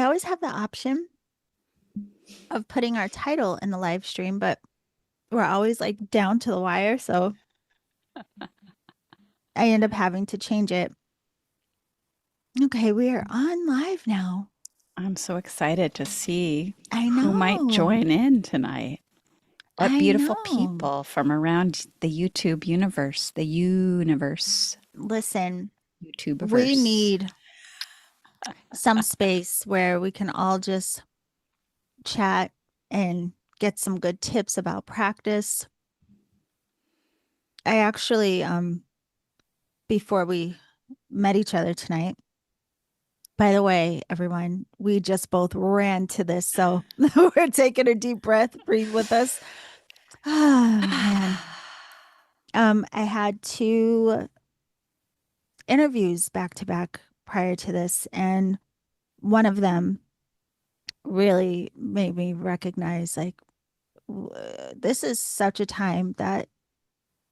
always have the option of putting our title in the live stream, but we're always like down to the wire. So I end up having to change it. Okay, we are on live now. I'm so excited to see I who might know. join in tonight. What I beautiful know. people from around the YouTube universe, the universe, Listen, we YouTubeverse. need some space where we can all just chat and get some good tips about practice. I actually, before we met each other tonight, by the way, everyone, we just both ran to this. So we're taking a deep breath, breathe with us. Ah, man. I had two interviews back to back prior to this, and one of them really made me recognize like this is such a time that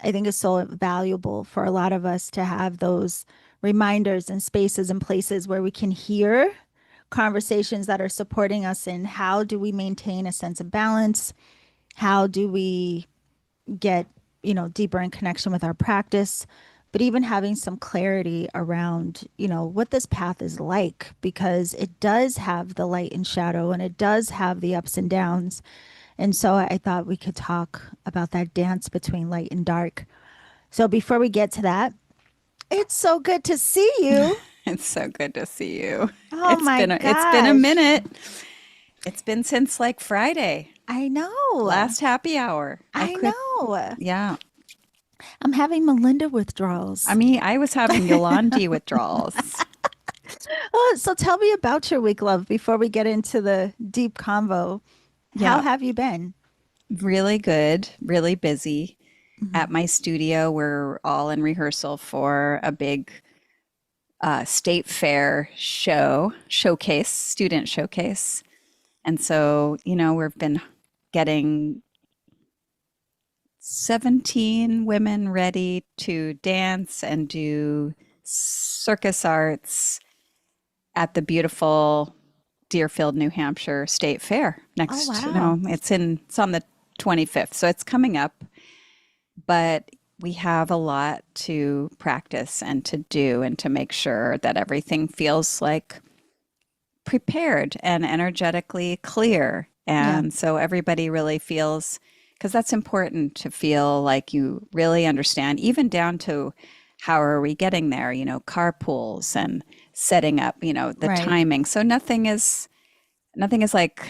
I think is so valuable for a lot of us to have those reminders and spaces and places where we can hear conversations that are supporting us in how do we maintain a sense of balance? How do we get, deeper in connection with our practice? But even having some clarity around, what this path is like, because it does have the light and shadow and it does have the ups and downs. And so I thought we could talk about that dance between light and dark. So before we get to that, it's so good to see you. It's so good to see you. Oh my It's been a gosh. minute. It's been since like Friday, I know. last happy hour. I I could, know. yeah. I'm having Melinda I withdrawals. mean, I was having Yolandi withdrawals. Oh, so tell me about your week, love, before we get into the deep convo. How Yeah, have you been? really good, really busy. Mhm. At my studio, we're all in rehearsal for a big state fair showcase, student showcase. And so, we've been getting 17 women ready to dance and do circus arts at the beautiful Deerfield, New Hampshire State Fair Oh, next, wow. it's on the 25th. So it's coming up, but we have a lot to practice and to do and to make sure that everything feels like prepared and energetically clear. Yeah, And so everybody really feels, because that's important to feel like you really understand, even down to how are we getting there, carpools and setting up, the right. timing. So nothing is like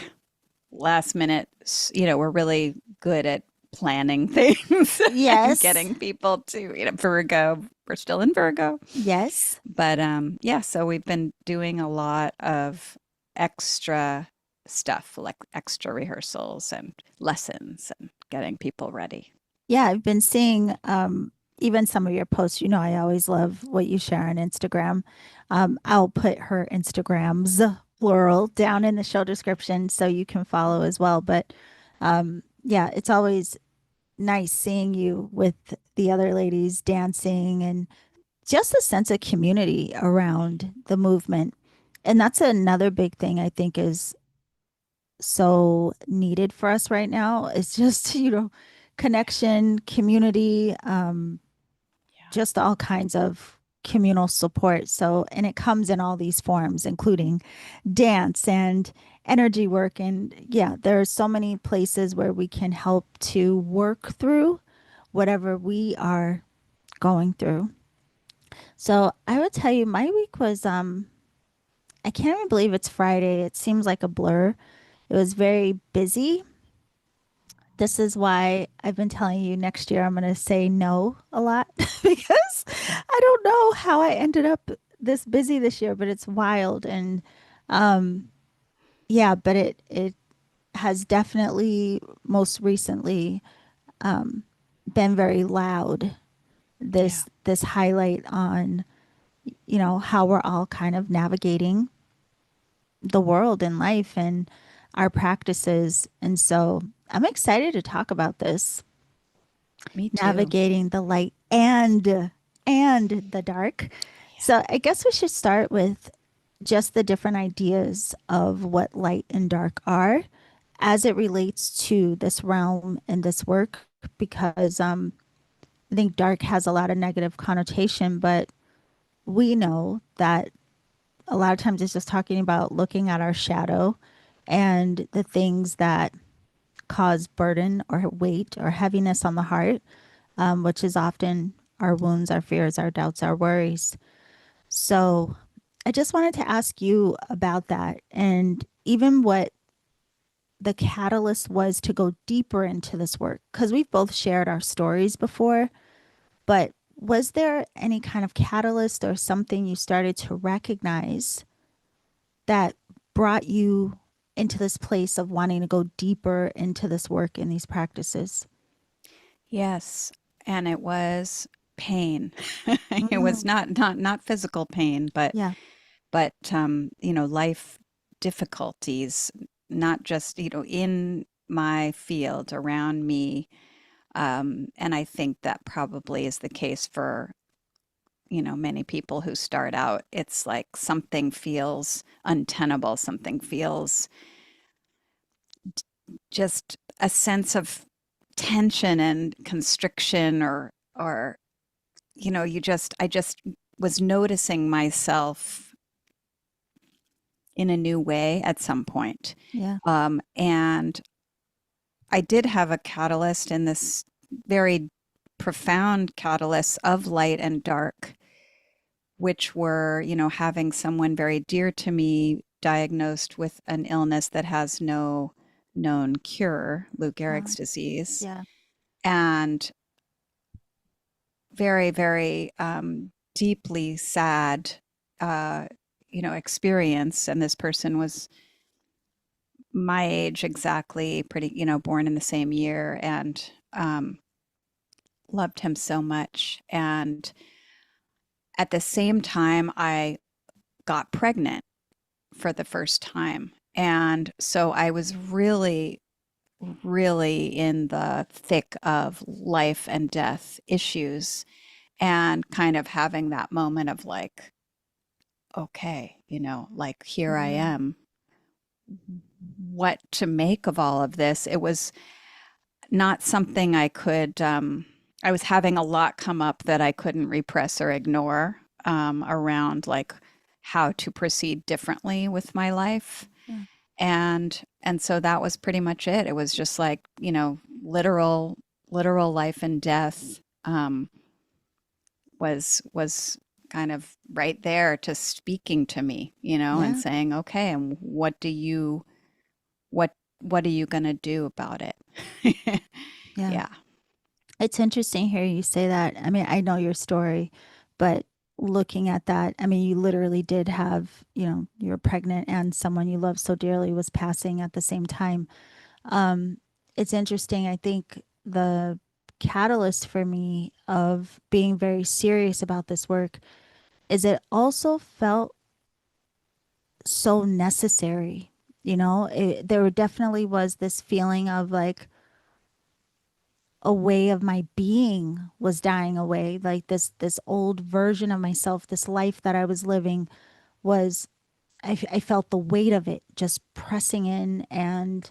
last minute, we're really good at planning things and Yes. getting people to, Virgo. We're still in Virgo. Yes. But yeah, so we've been doing a lot of extra stuff, like extra rehearsals and lessons and getting people ready. Yeah, I've been seeing even some of your posts. I always love what you share on Instagram. I'll put her Instagrams, plural, down in the show description so you can follow as well. But yeah, it's always nice seeing you with the other ladies dancing and just a sense of community around the movement. And that's another big thing I think is so needed for us right now. It's just, connection, community, Yeah. just all kinds of communal support. So, and it comes in all these forms, including dance and energy work. And yeah, there are so many places where we can help to work through whatever we are going through. So I would tell you my week was I can't even believe it's Friday. It seems like a blur. It was very busy. This is why I've been telling you next year I'm going to say no a lot because I don't know how I ended up this busy this year, but it's wild. And um yeah, but it has definitely most recently um been very loud. Yeah. This highlight on how we're all kind of navigating the world and life and our practices. And so I'm excited to talk about this, Me too. navigating the light and the dark. Yeah. So I guess we should start with, just the different ideas of what light and dark are as it relates to this realm and this work, because I think dark has a lot of negative connotation, but we know that a lot of times it's just talking about looking at our shadow and the things that cause burden or weight or heaviness on the heart, which is often our wounds, our fears, our doubts, our worries. So I just wanted to ask you about that, and even what the catalyst was to go deeper into this work. Because we've both shared our stories before, but was there any kind of catalyst or something you started to recognize that brought you into this place of wanting to go deeper into this work and these practices? Yes, and it was pain. It was Mm, not physical pain, yeah. life difficulties, not just, in my field around me. And I think that probably is the case for, many people who start out. It's like something feels untenable, something feels just a sense of tension and constriction or I just was noticing myself in a new way at some point. Yeah. And I did have a catalyst in this very profound catalyst of light and dark, which were, having someone very dear to me diagnosed with an illness that has no known cure, Lou Gehrig's Wow. disease, Yeah. and very, very deeply sad, uh, experience. And this person was my age exactly, pretty, born in the same year, and loved him so much. And at the same time, I got pregnant for the first time. And so I was really, really in the thick of life and death issues and kind of having that moment of like, okay, like here I Mm, am, what to make of all of this. It was not something I was having a lot come up that I couldn't repress or ignore around like how to proceed differently with my life. yeah. And so that was pretty much it. It was just like, literal life and death was kind of right there to speaking to me, and Yeah. saying, okay, and what what are you going to do about it? Yeah. Yeah. It's interesting hearing you say that. I mean, I know your story, but looking at that, I mean, you literally did have, you were pregnant and someone you love so dearly was passing at the same time. Um, it's interesting. I think the catalyst for me of being very serious about this work is it also felt so necessary. There definitely was this feeling of like, a way of my being was dying away, like this old version of myself, this life that I was living was, I felt the weight of it just pressing in, and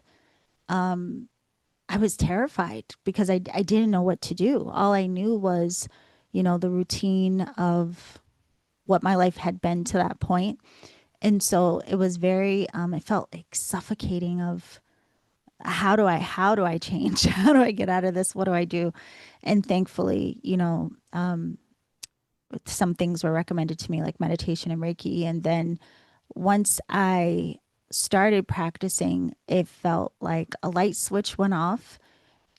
I was terrified because I didn't know what to do. All I knew was, the routine of what my life had been to that point. And so it was very it felt like suffocating of how do I change? How do I get out of this? What do I do? And thankfully, some things were recommended to me like meditation and Reiki. And then once I started practicing, it felt like a light switch went off,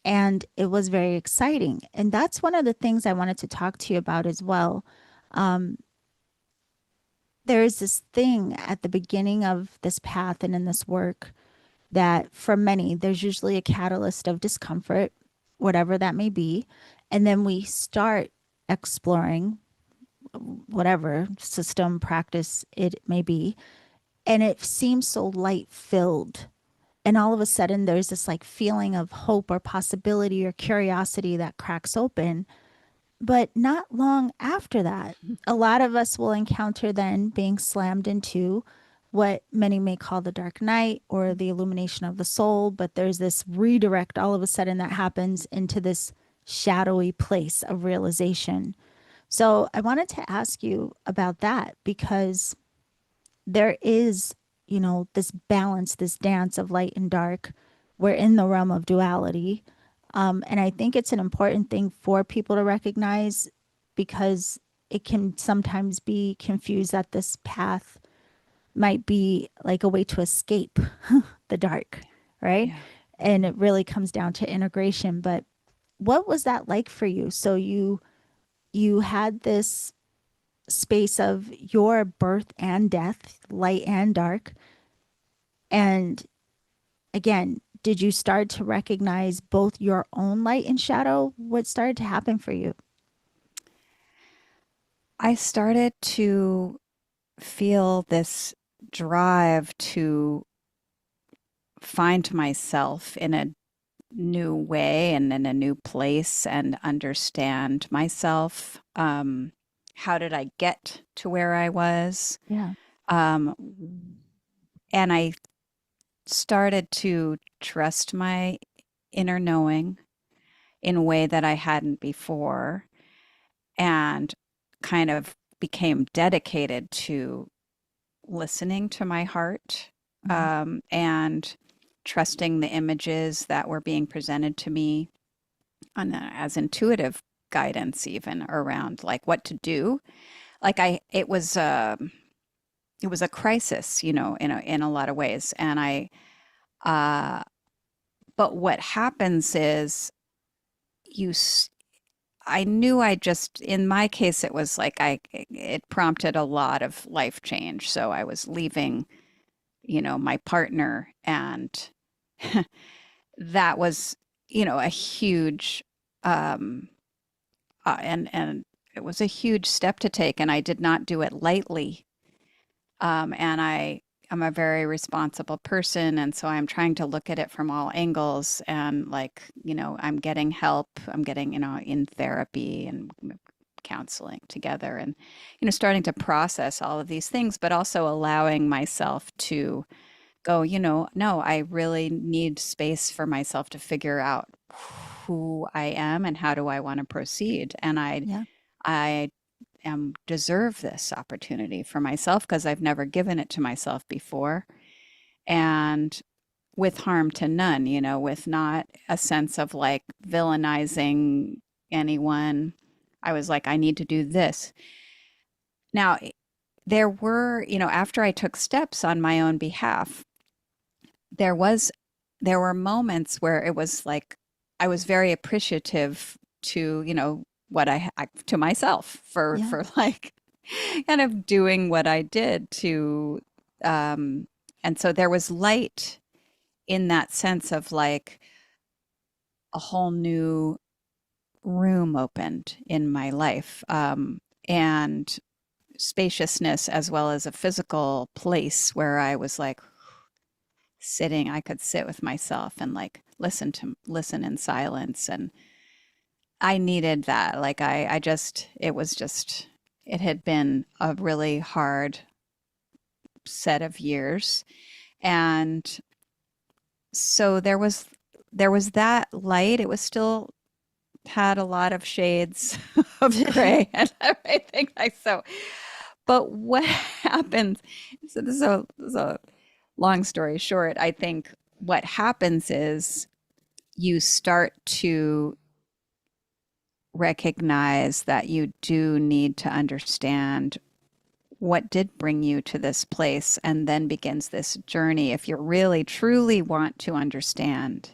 and it was very exciting. And that's one of the things I wanted to talk to you about as well. There is this thing at the beginning of this path and in this work that for many, there's usually a catalyst of discomfort, whatever that may be. And then we start exploring whatever system practice it may be. And it seems so light filled. And all of a sudden, there's this like feeling of hope or possibility or curiosity that cracks open. But not long after that, a lot of us will encounter then being slammed into what many may call the dark night or the illumination of the soul. But there's this redirect all of a sudden that happens into this shadowy place of realization. So I wanted to ask you about that because there is, this balance, this dance of light and dark. We're in the realm of duality. And I think it's an important thing for people to recognize because it can sometimes be confused that this path might be like a way to escape the dark, right? Yeah. And it really comes down to integration. But what was that like for you? So you had this space of your birth and death, light and dark. And again, did you start to recognize both your own light and shadow? What started to happen for you? I started to feel this drive to find myself in a new way and in a new place and understand myself. How did I get to where I was? Yeah. Um, and I started to trust my inner knowing in a way that I hadn't before and kind of became dedicated to listening to my heart Mhm. and trusting the images that were being presented to me as intuitive guidance, even around like what to do. Like it was a crisis, in a lot of ways. And uh, but what happens is you. I knew I just, in my case, it was like it prompted a lot of life change. So I was leaving, my partner, and that was, a huge, um, and it was a huge step to take, and I did not do it lightly. And I'm a very responsible person, and so I'm trying to look at it from all angles. And like, I'm getting help. I'm getting, in therapy and counseling together, and starting to process all of these things, but also allowing myself to go, no, I really need space for myself to figure out who I am and how do I want to proceed. And Yeah. I deserve this opportunity for myself because I've never given it to myself before. And with harm to none, with not a sense of like villainizing anyone. I was like, I need to do this. Now, there were, after I took steps on my own behalf, there was there were moments where it was like I was very appreciative to, what to myself Yeah. for like kind of doing what I did to um and so there was light in that sense of like a whole new room opened in my life, and spaciousness as well as a physical place where I was like sitting, I could sit with myself and like listen in silence. And I needed that. Like I just, it was just, it had been a really hard set of years. And so there was that light. It was still had a lot of shades of gray and everything like so. But what happens, so this is a long story short, I think what happens is you start to recognize that you do need to understand what did bring you to this place, and then begins this journey. If you really truly want to understand,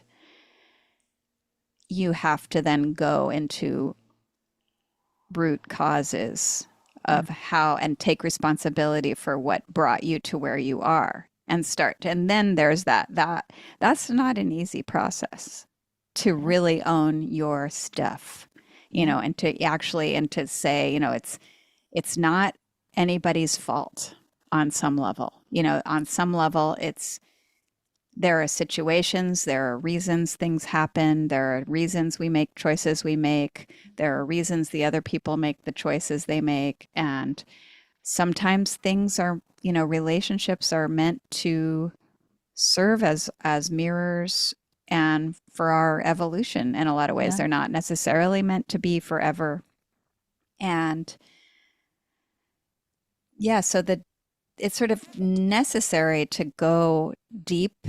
you have to then go into root causes Yeah. of how and take responsibility for what brought you to where you are and start. And then there's that's not an easy process to Yeah. really own your stuff, Yeah. and to actually and to say, it's not anybody's fault on some level. On some level, there are situations, there are reasons things happen, there are reasons we make choices we make, there are reasons the other people make the choices they make. And sometimes things are, relationships are meant to serve as mirrors and for our evolution in a lot of ways. Yeah. They're not necessarily meant to be forever. And yeah, so it's sort of necessary to go deep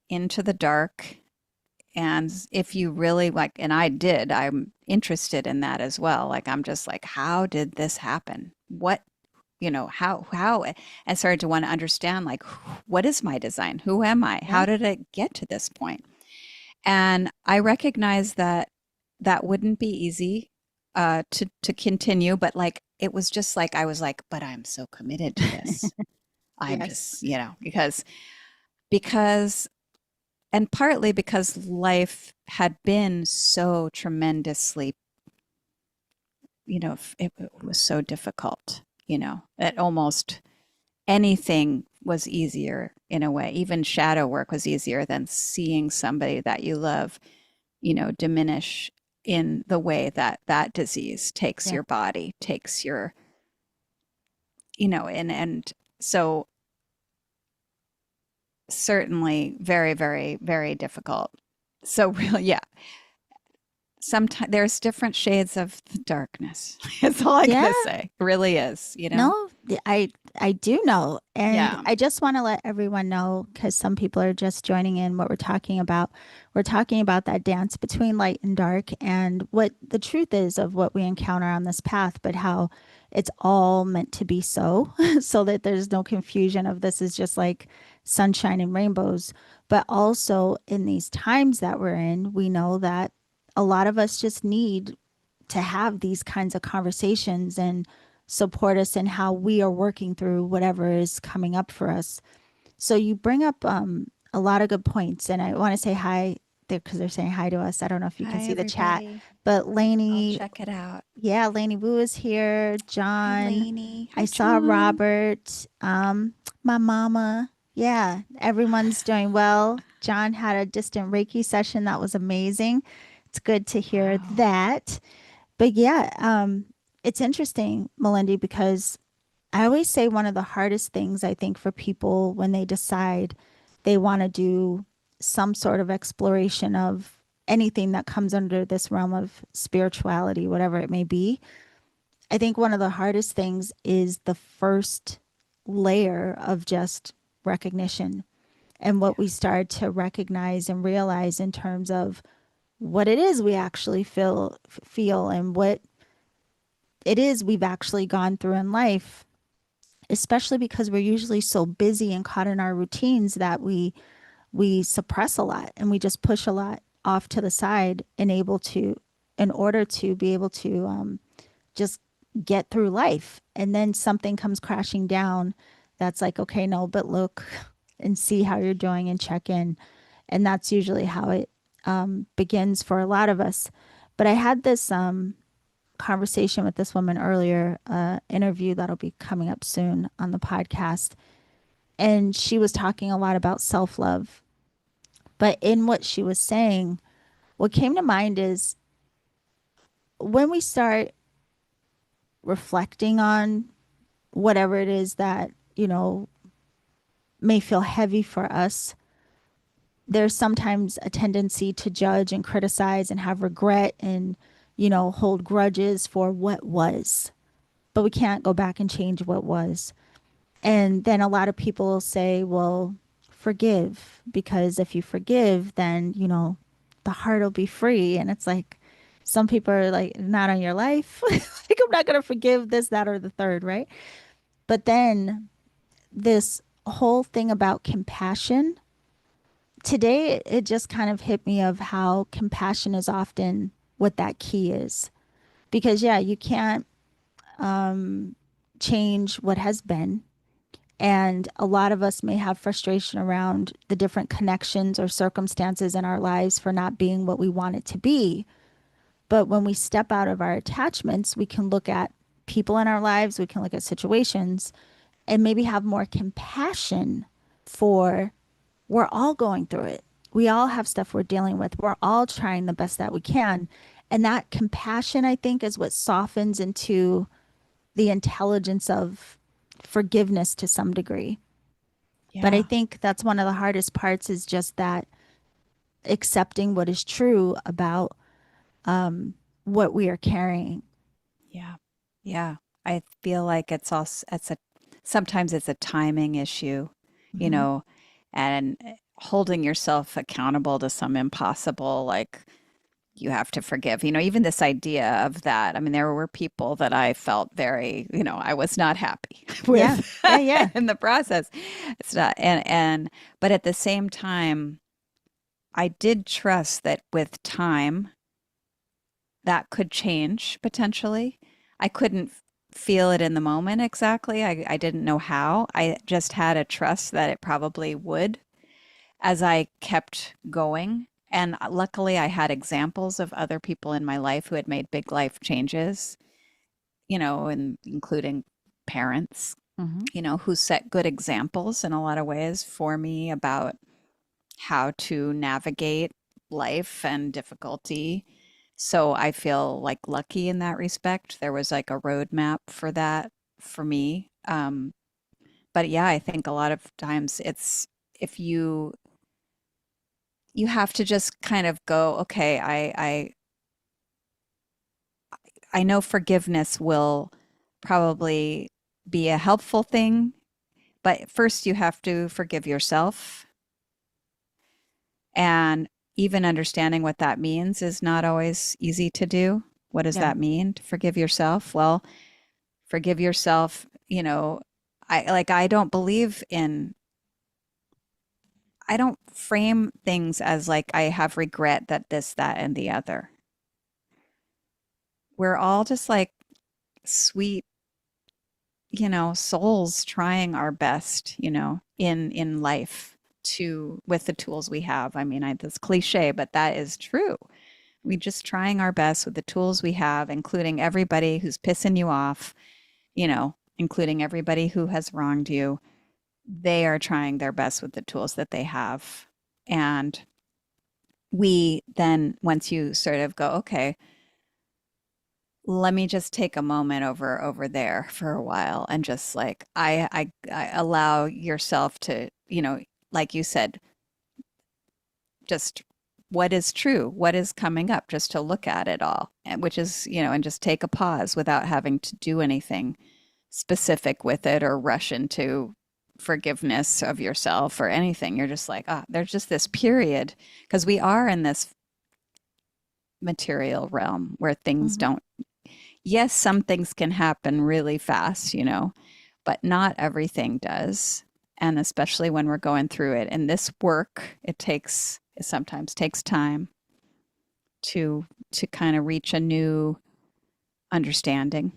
into the dark. And if you really like, and I did, I'm interested in that as well. Like, I'm just like, how did this happen? What, how, and started to want to understand, like, what is my design? Who am I? How Yeah. did it get to this point? And I recognize that that wouldn't be easy to continue, but like, it was just like, I was like, but I'm so committed to this. I'm Yes. just, because and partly because life had been so tremendously, it was so difficult, that almost anything was easier in a way. Even shadow work was easier than seeing somebody that you love, diminish in the way that that disease takes Yeah. your body, takes your, and so certainly very, very, very difficult. So really, yeah, sometimes there's different shades of the darkness. That's all I Yeah. gotta say. It really is. No, I do know. And Yeah. I just want to let everyone know because some people are just joining in what we're talking about. We're talking about that dance between light and dark and what the truth is of what we encounter on this path, but how it's all meant to be so, so that there's no confusion of this is just like sunshine and rainbows. But also in these times that we're in, we know that a lot of us just need to have these kinds of conversations and support us in how we are working through whatever is coming up for us. So you bring up a lot of good points, and I want to say hi there because they're saying hi to us. I don't know if you can Hi, see the chat, everybody. but I'll Lainey, check it out. yeah, Lainey Wu is here. Hi, John, Lainey. I Hi, saw John. Robert, my mama. Yeah, everyone's doing well. John had a distant Reiki session that was amazing. It's good to hear Wow. that. But yeah, it's interesting, Melindy, because I always say one of the hardest things I think for people when they decide they want to do some sort of exploration of anything that comes under this realm of spirituality, whatever it may be. I think one of the hardest things is the first layer of just recognition and Yeah. what we start to recognize and realize in terms of what it is we actually feel and what it is we've actually gone through in life, especially because we're usually so busy and caught in our routines that we suppress a lot and we just push a lot off to the side and able to in order to be able to just get through life. And then something comes crashing down that's like, okay, no, but look and see how you're doing and check in. And that's usually how it begins for a lot of us. But I had this conversation with this woman earlier, interview that'll be coming up soon on the podcast. And she was talking a lot about self love. But in what she was saying, what came to mind is when we start reflecting on whatever it is that, may feel heavy for us, there's sometimes a tendency to judge and criticize and have regret and, hold grudges for what was. But we can't go back and change what was. And then a lot of people will say, well, forgive, because if you forgive, then, the heart will be free. And it's like, some people are like, not on your life. Like, I'm not going to forgive this, that, or the third, right? But then this whole thing about compassion, today it just kind of hit me of how compassion is often what that key is. Because, yeah, you can't change what has been. And a lot of us may have frustration around the different connections or circumstances in our lives for not being what we want it to be. But when we step out of our attachments, we can look at people in our lives, we can look at situations, and maybe have more compassion for we're all going through it. We all have stuff we're dealing with. We're all trying the best that we can. And that compassion, I think, is what softens into the intelligence of forgiveness to some degree. But I Yeah. think that's one of the hardest parts is just that accepting what is true about what we are carrying. Yeah. Yeah. I feel like it's a sometimes it's a timing issue, you Hmm. know, and holding yourself accountable to some impossible, like you have to forgive, even this idea of that. I mean, there were people that I felt very, I was not happy Yeah. with Yeah. Yeah. in the process. It's not, but at the same time, I did trust that with time, that could change potentially. I couldn't feel it in the moment exactly. I didn't know how. I just had a trust that it probably would as I kept going. And luckily, I had examples of other people in my life who had made big life changes, and including parents, Hmm. who set good examples in a lot of ways for me about how to navigate life and difficulty. So I feel like lucky in that respect. There was like a roadmap for that for me. But yeah, I think a lot of times it's if you have to just kind of go, okay, I know forgiveness will probably be a helpful thing, but first you have to forgive yourself. And even understanding what that means is not always easy to do. What does Yeah. that mean to forgive yourself? Well, forgive yourself, I don't believe in I don't frame things as like I have regret that this, that, and the other. We're all just like sweet, souls trying our best, in life to with the tools we have. I mean, that's cliche, but that is true. We just trying our best with the tools we have, including everybody who's pissing you off, including everybody who has wronged you. They are trying their best with the tools that they have. And we then, once you sort of go, okay, let me just take a moment over there for a while and just like I allow yourself to, like you said, just what is true, what is coming up, just to look at it all, and which is, and just take a pause without having to do anything specific with it or rush into forgiveness of yourself or anything. You're just like, there's just this period because we are in this material realm where things Hmm. don't, yes, some things can happen really fast, but not everything does. And especially when we're going through it. And this work, it sometimes takes time to kind of reach a new understanding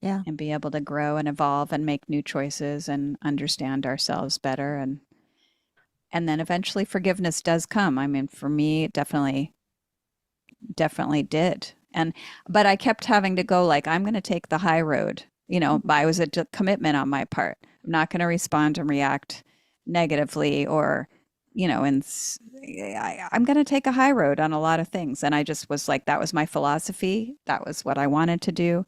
Yeah. and be able to grow and evolve and make new choices and understand ourselves better. And then eventually forgiveness does come. I mean, for me, it definitely did. But I kept having to go like, I'm going to take the high road. I was a commitment on my part. I'm not going to respond and react negatively or, and I'm going to take a high road on a lot of things. And I just was like, that was my philosophy. That was what I wanted to do.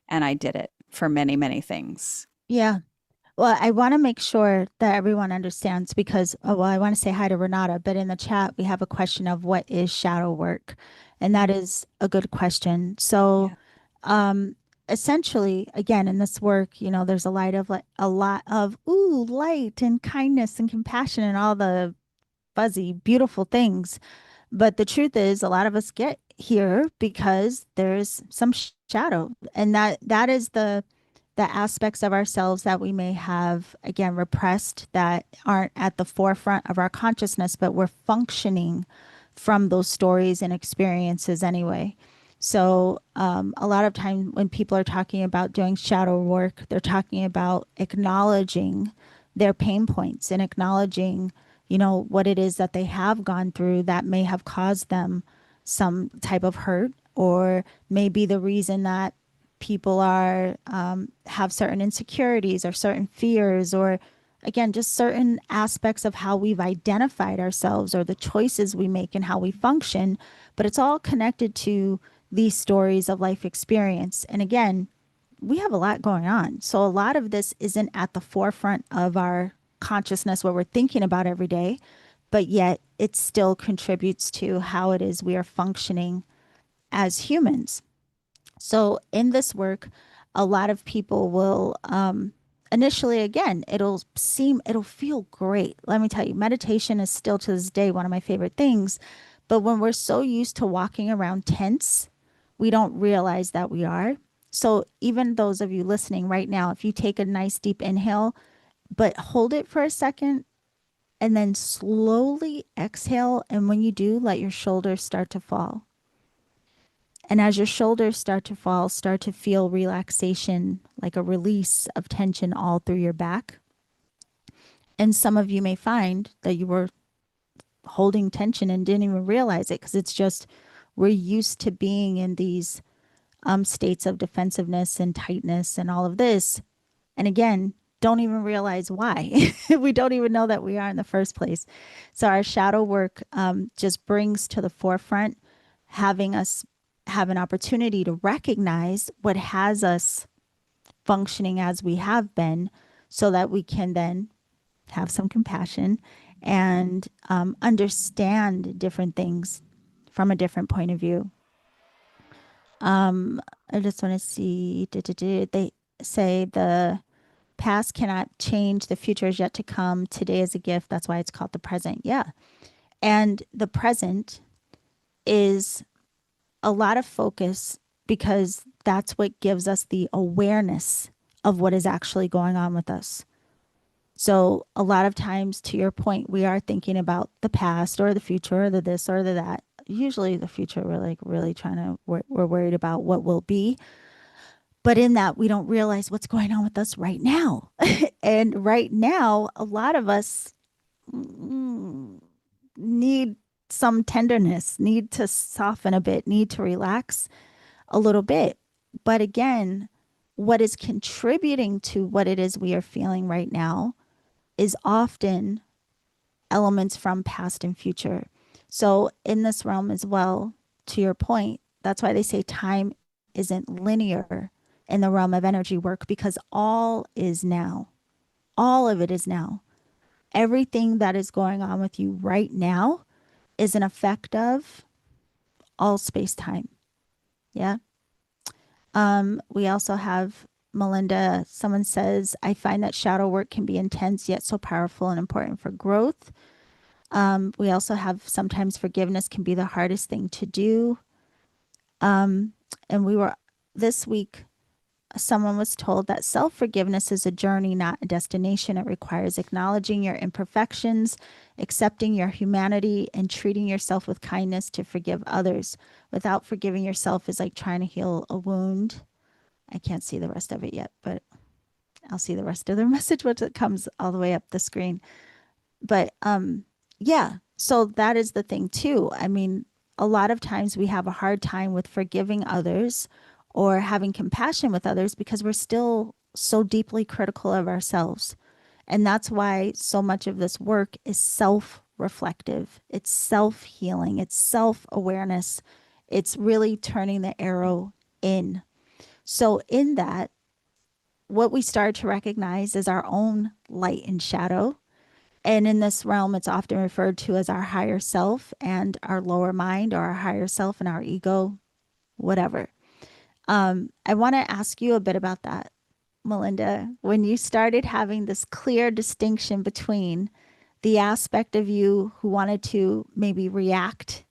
And I did it for many, many things. Yeah. Well, I want to make sure that everyone understands because, oh, well, I want to say hi to Renata, but in the chat, we have a question of what is shadow work? And that Mm, is a good question. So, yeah. um, essentially, again, in this work, there's a light of like a lot of, ooh, light and kindness and compassion and all the fuzzy, beautiful things. But the truth is, a lot of us get here because there's some shadow, and that is the aspects of ourselves that we may have again repressed that aren't at the forefront of our consciousness, but we're functioning from those stories and experiences anyway. So, a lot of time when people are talking about doing shadow work, they're talking about acknowledging their pain points and acknowledging, what it is that they have gone through that may have caused them some type of hurt or may be the reason that people are have certain insecurities or certain fears or again, just certain aspects of how we've identified ourselves or the choices we make and how we function. But it's all connected to these stories of life experience. And again, we have a lot going on. So a lot of this isn't at the forefront of our consciousness, what we're thinking about every day, but yet it still contributes to how it is we are functioning as humans. So in this work, a lot of people will initially, again, it'll feel great. Let me tell you, meditation is still to this day one of my favorite things. But when we're so used to walking around tense, we don't realize that we are. So even those of you listening right now, if you take a nice deep inhale, but hold it for a second and then slowly exhale. And when you do, let your shoulders start to fall. And as your shoulders start to fall, start to feel relaxation, like a release of tension all through your back. And some of you may find that you were holding tension and didn't even realize it because it's just we're used to being in these states of defensiveness and tightness and all of this. And again, don't even realize why. We don't even know that we are in the first place. So our shadow work just brings to the forefront having us have an opportunity to recognize what has us functioning as we have been so that we can then have some compassion and understand different things from a different point of view. I just want to see, they say the past cannot change, the future is yet to come. Today is a gift. That's why it's called the present. Yeah. And the present is a lot of focus because that's what gives us the awareness of what is actually going on with us. So, a lot of times, to your point, we are thinking about the past or the future or the this or the that. Usually, the future, we're like really we're worried about what will be. But in that, we don't realize what's going on with us right now. And right now, a lot of us need some tenderness, need to soften a bit, need to relax a little bit. But again, what is contributing to what it is we are feeling right now is often elements from past and future. So, in this realm as well, to your point, that's why they say time isn't linear in the realm of energy work because all is now. All of it is now. Everything that is going on with you right now is an effect of all space time. Yeah. We also have Melinda. Someone says, I find that shadow work can be intense yet so powerful and important for growth. We also have sometimes forgiveness can be the hardest thing to do. And we were this week, someone was told that self forgiveness is a journey, not a destination. It requires acknowledging your imperfections, accepting your humanity, and treating yourself with kindness to forgive others. Without forgiving yourself is like trying to heal a wound. I can't see the rest of it yet, but I'll see the rest of the message once it comes all the way up the screen. But yeah, so that is the thing too. I mean, a lot of times we have a hard time with forgiving others or having compassion with others because we're still so deeply critical of ourselves. And that's why so much of this work is self reflective, it's self healing, it's self awareness, it's really turning the arrow in. So, in that, what we start to recognize is our own light and shadow. And in this realm, it's often referred to as our higher self and our lower mind, or our higher self and our ego, whatever. I want to ask you a bit about that, Melinda. When you started having this clear distinction between the aspect of you who wanted to maybe react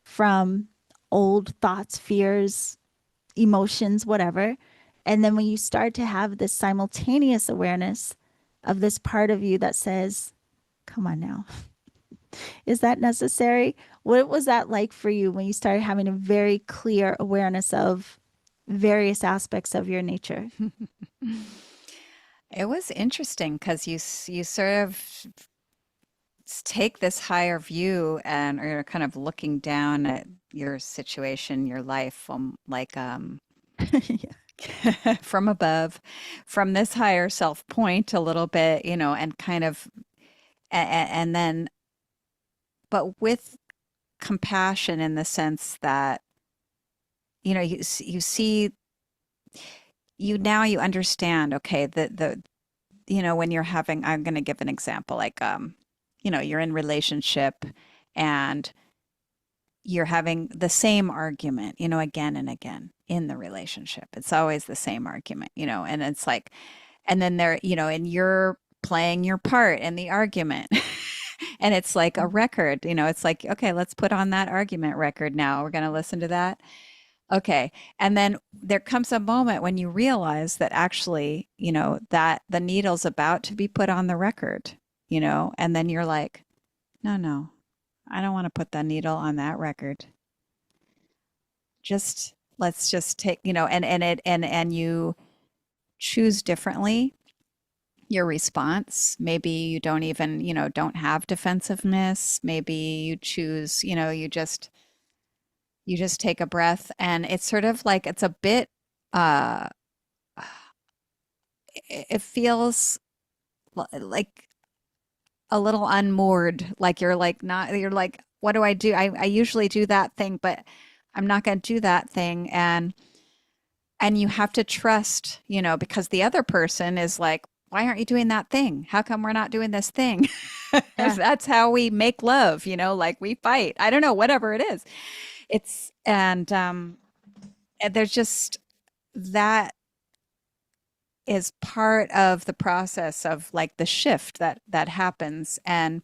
from old thoughts, fears, emotions, whatever. And then when you start to have this simultaneous awareness of this part of you that says, come on now, is that necessary? What was that like for you when you started having a very clear awareness of various aspects of your nature? It was interesting because you sort of take this higher view and are kind of looking down at your situation, your life, like Yeah. from above, from this higher self point a little bit, and kind of, and then, but with compassion in the sense that, you see, now you understand, okay, when you're having, I'm going to give an example, like, you're in relationship and you're having the same argument, again and again in the relationship. It's always the same argument, and it's like, and then and you're playing your part in the argument. And it's like a record, it's like, okay, let's put on that argument record now. We're going to listen to that. Okay. And then there comes a moment when you realize that actually, that the needle's about to be put on the record, and then you're like, no, no, I don't want to put the needle on that record. Just let's just take, and you choose differently your response. Maybe you don't even, don't have defensiveness. Maybe you choose, you just take a breath, and it's sort of like it's a bit uh it feels like a little unmoored, like you're like not, you're like, what do I do? I usually do that thing, but I'm not going to do that thing. And you have to trust, because the other person is like, why aren't you doing that thing? How come we're not doing this thing? Yeah, That's how we make love, like we fight. I don't know, whatever it is. It's and there's just that is part of the process of like the shift that happens, and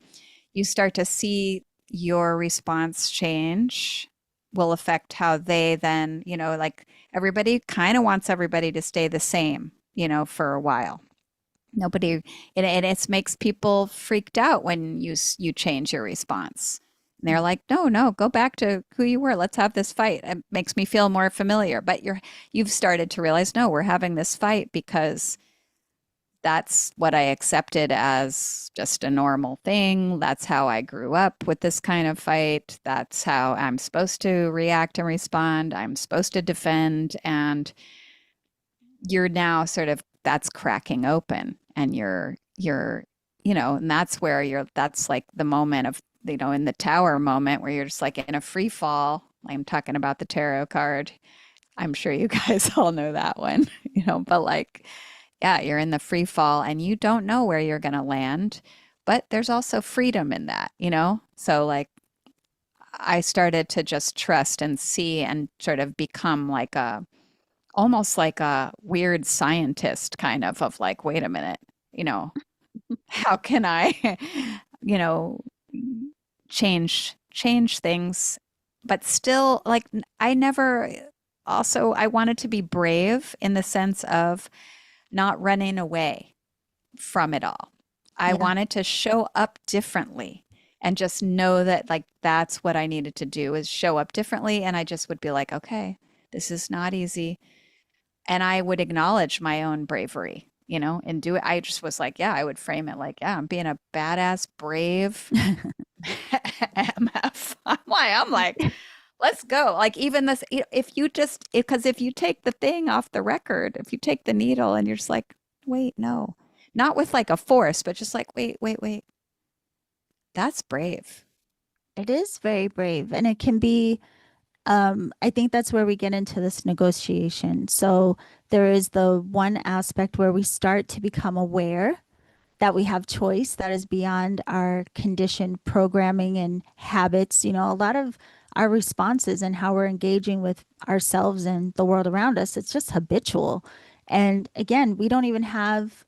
you start to see your response change will affect how they then, like everybody kind of wants everybody to stay the same, for a while. Nobody, and it makes people freaked out when you change your response. And they're like, no, no, go back to who you were. Let's have this fight. It makes me feel more familiar. But you've started to realize, no, we're having this fight because that's what I accepted as just a normal thing. That's how I grew up with this kind of fight. That's how I'm supposed to react and respond. I'm supposed to defend. And you're now sort of, that's cracking open, and and that's where that's like the moment of, in the tower moment where you're just like in a free fall. I'm talking about the tarot card. I'm sure you guys all know that one, but like, yeah, you're in the free fall and you don't know where you're going to land, but there's also freedom in that, So like I started to just trust and see and sort of become like almost like a weird scientist kind of like, wait a minute, you know, how can I, you know, change things, but still like I never, also I wanted to be brave in the sense of not running away from it all. I yeah. wanted to show up differently and just know that like that's what I needed to do is show up differently, and I just would be like, okay, this is not easy, and I would acknowledge my own bravery, and do it. I just was like, yeah, I would frame it like, yeah, I'm being a badass, brave MF. I'm like, let's go. Like even this, if you just, because if you take the thing off the record, if you take the needle and you're just like, wait, no, not with like a force, but just like, wait, wait, wait, that's brave. It is very brave, and it can be, I think that's where we get into this negotiation. So there is the one aspect where we start to become aware that we have choice that is beyond our conditioned programming and habits. A lot of our responses and how we're engaging with ourselves and the world around us, it's just habitual. And again, we don't even have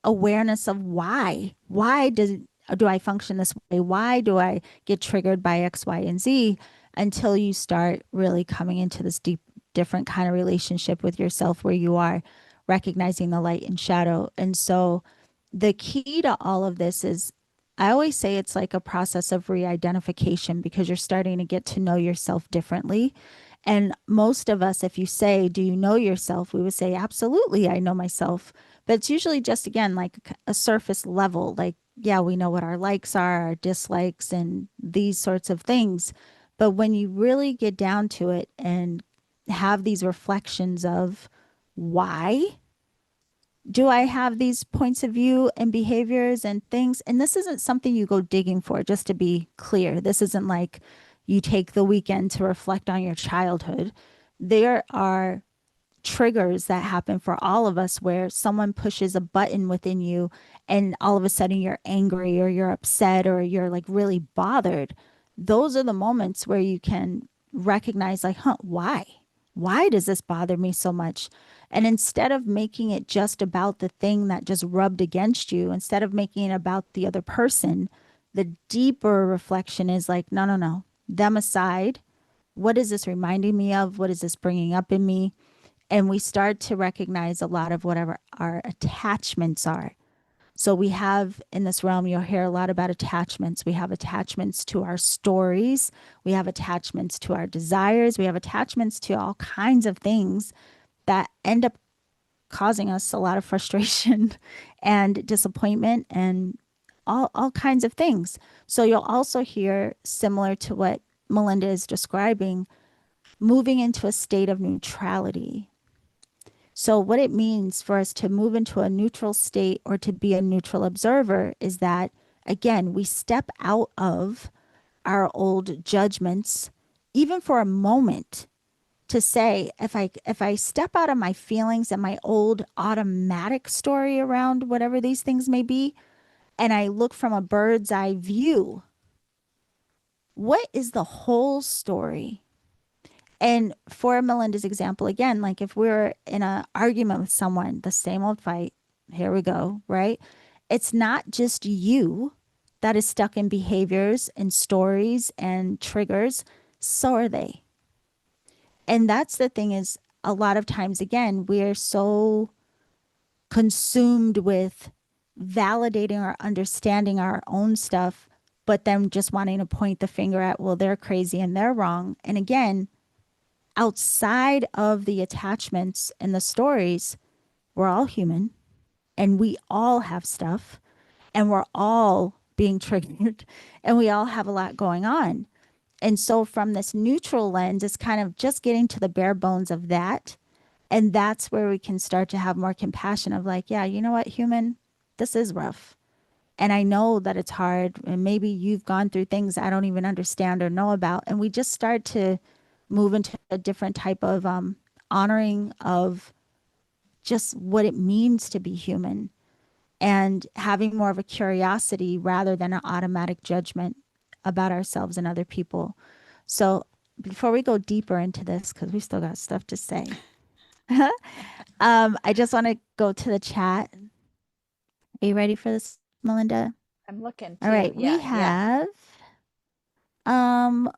awareness of why. Why do I function this way? Why do I get triggered by X, Y, and Z, until you start really coming into this deep, different kind of relationship with yourself where you are recognizing the light and shadow. And so the key to all of this is, I always say it's like a process of re-identification, because you're starting to get to know yourself differently. And most of us, if you say, do you know yourself? We would say, absolutely, I know myself. But it's usually just, again, like a surface level. Like, yeah, we know what our likes are, our dislikes, and these sorts of things. But when you really get down to it and have these reflections of, why do I have these points of view and behaviors and things? And this isn't something you go digging for, just to be clear. This isn't like you take the weekend to reflect on your childhood. There are triggers that happen for all of us where someone pushes a button within you and all of a sudden you're angry or you're upset or you're like really bothered. Those are the moments where you can recognize, like, huh, why? Why does this bother me so much? And instead of making it just about the thing that just rubbed against you, instead of making it about the other person, the deeper reflection is like, no, no, no, them aside. What is this reminding me of? What is this bringing up in me? And we start to recognize a lot of whatever our attachments are. So we have in this realm, you'll hear a lot about attachments. We have attachments to our stories. We have attachments to our desires. We have attachments to all kinds of things that end up causing us a lot of frustration and disappointment and all kinds of things. So you'll also hear, similar to what Melinda is describing, moving into a state of neutrality. So, what it means for us to move into a neutral state or to be a neutral observer is that, again, we step out of our old judgments, even for a moment, to say, if I step out of my feelings and my old automatic story around whatever these things may be, and I look from a bird's eye view, what is the whole story? And for Melinda's example, again, like if we're in an argument with someone, the same old fight, here we go, right? It's not just you that is stuck in behaviors and stories and triggers, so are they. And that's the thing is, a lot of times, again, we are so consumed with validating or understanding our own stuff, but then just wanting to point the finger at, well, they're crazy and they're wrong. And again, outside of the attachments and the stories, we're all human and we all have stuff and we're all being triggered and we all have a lot going on. And so, from this neutral lens, it's kind of just getting to the bare bones of that. And that's where we can start to have more compassion of like, yeah, you know what, human, this is rough. And I know that it's hard. And maybe you've gone through things I don't even understand or know about. And we just start to move into a different type of honoring of just what it means to be human and having more of a curiosity rather than an automatic judgment about ourselves and other people. So before we go deeper into this, because we still got stuff to say, I just want to go to the chat. Are you ready for this, Melinda? I'm looking All too. right, we Yeah, yeah. have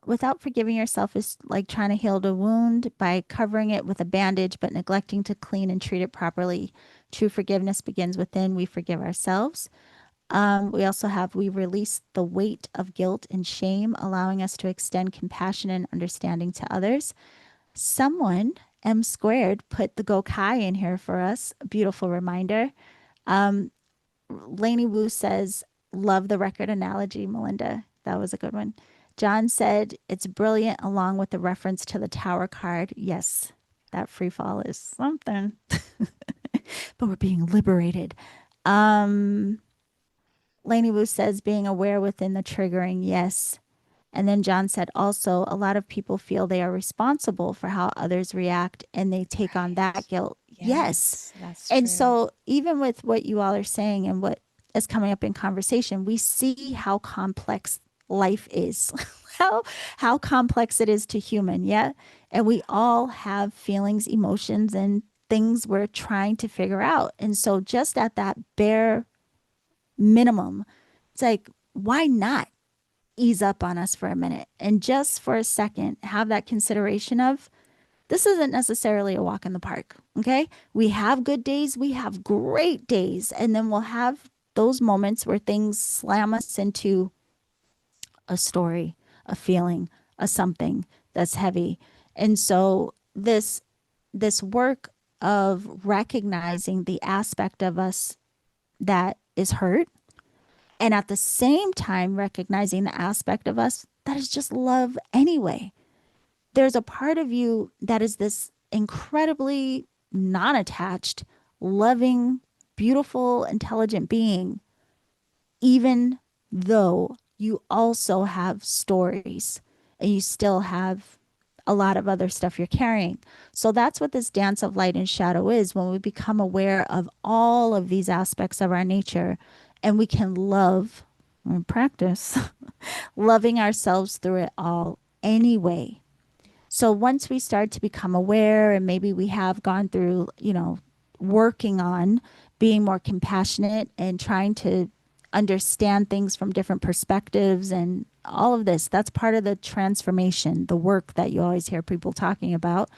without forgiving yourself is like trying to heal the wound by covering it with a bandage, but neglecting to clean and treat it properly. True forgiveness begins within. We forgive ourselves. We also have we release the weight of guilt and shame, allowing us to extend compassion and understanding to others. Someone, M squared, put the Gokai in here for us. A beautiful reminder. Lainey Wu says, love the record analogy, Melinda. That was a good one. John said, it's brilliant along with the reference to the tower card. Yes, that free fall is something, but we're being liberated. Um, Lainey Wu says, being aware within the triggering. Yes. And then John said, also, a lot of people feel they are responsible for how others react and they take on that Right. guilt. Yes. Yes, that's And true. so, even with what you all are saying and what is coming up in conversation, we see how complex life is, how, how complex it is to human. Yeah. And we all have feelings, emotions, and things we're trying to figure out. And so, just at that bare minimum, it's like, why not ease up on us for a minute and just for a second have that consideration of this isn't necessarily a walk in the park. Okay. We have good days, we have great days, and then we'll have those moments where things slam us into a story, a feeling, a something that's heavy. And so this work of recognizing the aspect of us that is hurt and at the same time recognizing the aspect of us that is just love anyway. There's a part of you that is this incredibly non attached, loving, beautiful, intelligent being, even though you also have stories and you still have a lot of other stuff you're carrying. So that's what this dance of light and shadow is when we become aware of all of these aspects of our nature and we can love and practice loving ourselves through it all anyway. So once we start to become aware and maybe we have gone through, working on being more compassionate and trying to understand things from different perspectives and all of this, that's part of the transformation, the work that you always hear people talking about.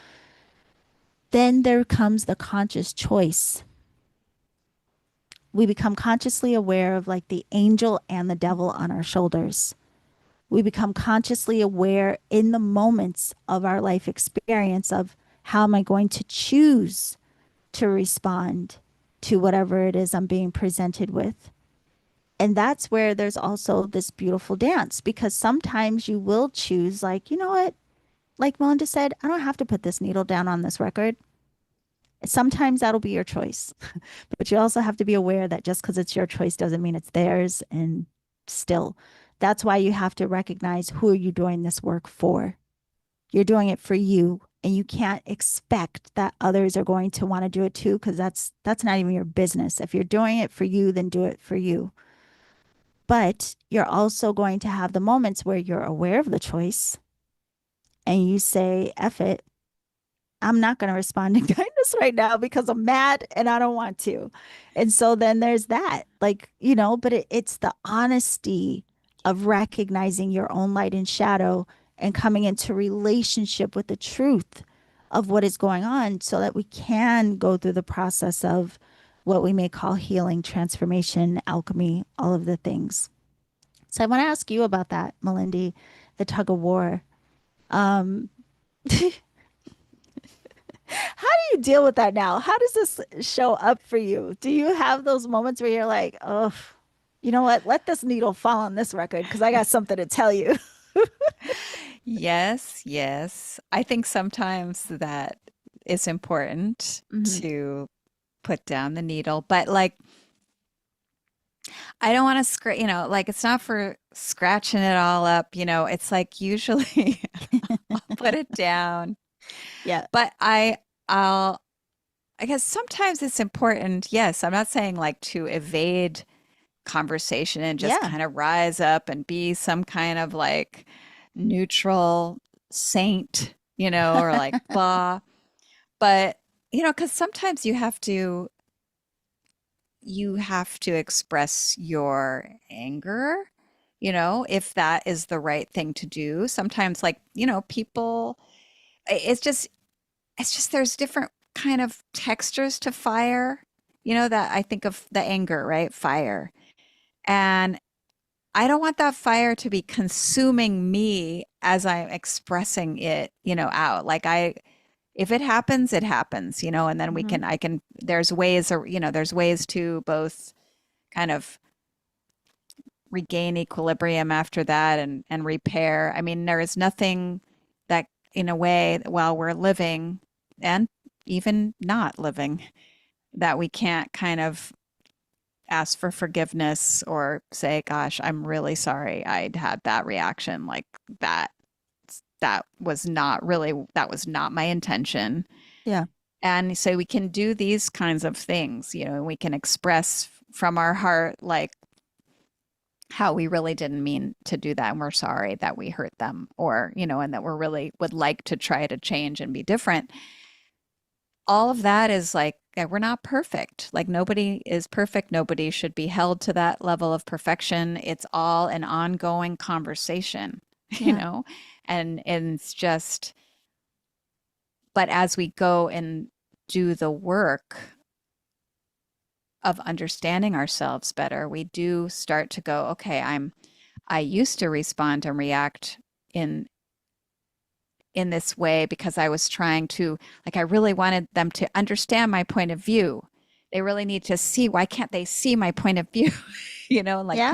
Then there comes the conscious choice. We become consciously aware of like the angel and the devil on our shoulders. We become consciously aware in the moments of our life experience of how am I going to choose to respond to whatever it is I'm being presented with. And that's where there's also this beautiful dance because sometimes you will choose, like, you know what? Like Melinda said, I don't have to put this needle down on this record. Sometimes that'll be your choice. But you also have to be aware that just because it's your choice doesn't mean it's theirs. And still, that's why you have to recognize who are you doing this work for. You're doing it for you, and you can't expect that others are going to want to do it too, because that's not even your business. If you're doing it for you, then do it for you. But you're also going to have the moments where you're aware of the choice and you say, F it, I'm not going to respond in kindness right now because I'm mad and I don't want to. And so then there's that, like, but it's the honesty of recognizing your own light and shadow and coming into relationship with the truth of what is going on so that we can go through the process of what we may call healing, transformation, alchemy, all of the things. So I want to ask you about that, Melindy, the tug of war. Um, How do you deal with that now? How does this show up for you? Do you have those moments where you're like, oh, you know what? Let this needle fall on this record because I got something to tell you. Yes, yes. I think sometimes that is important Hmm. to put down the needle, but like I don't want to like it's not for scratching it all up, it's like usually I'll put it down. Yeah. But I'll I guess sometimes it's important. Yes, I'm not saying like to evade conversation and just Yeah. kind of rise up and be some kind of like neutral saint, or like blah. But, because sometimes you have to express your anger, if that is the right thing to do. Sometimes like, people it's just there's different kind of textures to fire, that I think of the anger, right? Fire. And I don't want that fire to be consuming me as I'm expressing it, out. Like if it happens, it happens, and then Hmm. there's ways or, there's ways to both kind of regain equilibrium after that and repair. I mean, there is nothing that in a way while we're living and even not living that we can't kind of ask for forgiveness or say, gosh, I'm really sorry I'd had that reaction like that. That was not my intention. Yeah. And so we can do these kinds of things, and we can express from our heart, like how we really didn't mean to do that. And we're sorry that we hurt them or, and that we're really would like to try to change and be different. All of that is like, we're not perfect. Like nobody is perfect. Nobody should be held to that level of perfection. It's all an ongoing conversation, Yeah. and it's just, but as we go and do the work of understanding ourselves better, we do start to go, okay, I used to respond and react in in this way because I was trying to, like, I really wanted them to understand my point of view. They really need to see, why can't they see my point of view? Like Yeah.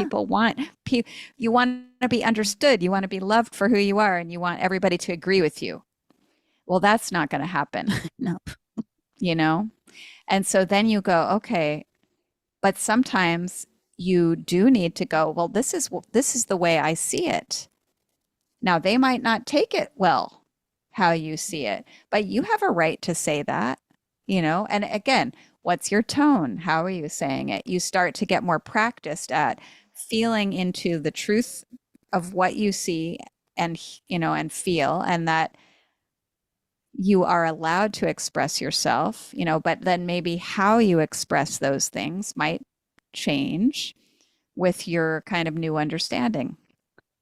you want to be understood, you want to be loved for who you are, and you want everybody to agree with you. Well, that's not going to happen. No. you know? And so then you go, okay, but sometimes you do need to go, well, this is the way I see it. Now, they might not take it well how you see it, but you have a right to say that, you know? And again, what's your tone? How are you saying it? You start to get more practiced at feeling into the truth of what you see and, you know, and feel, and that you are allowed to express yourself, you know, but then maybe how you express those things might change with your kind of new understanding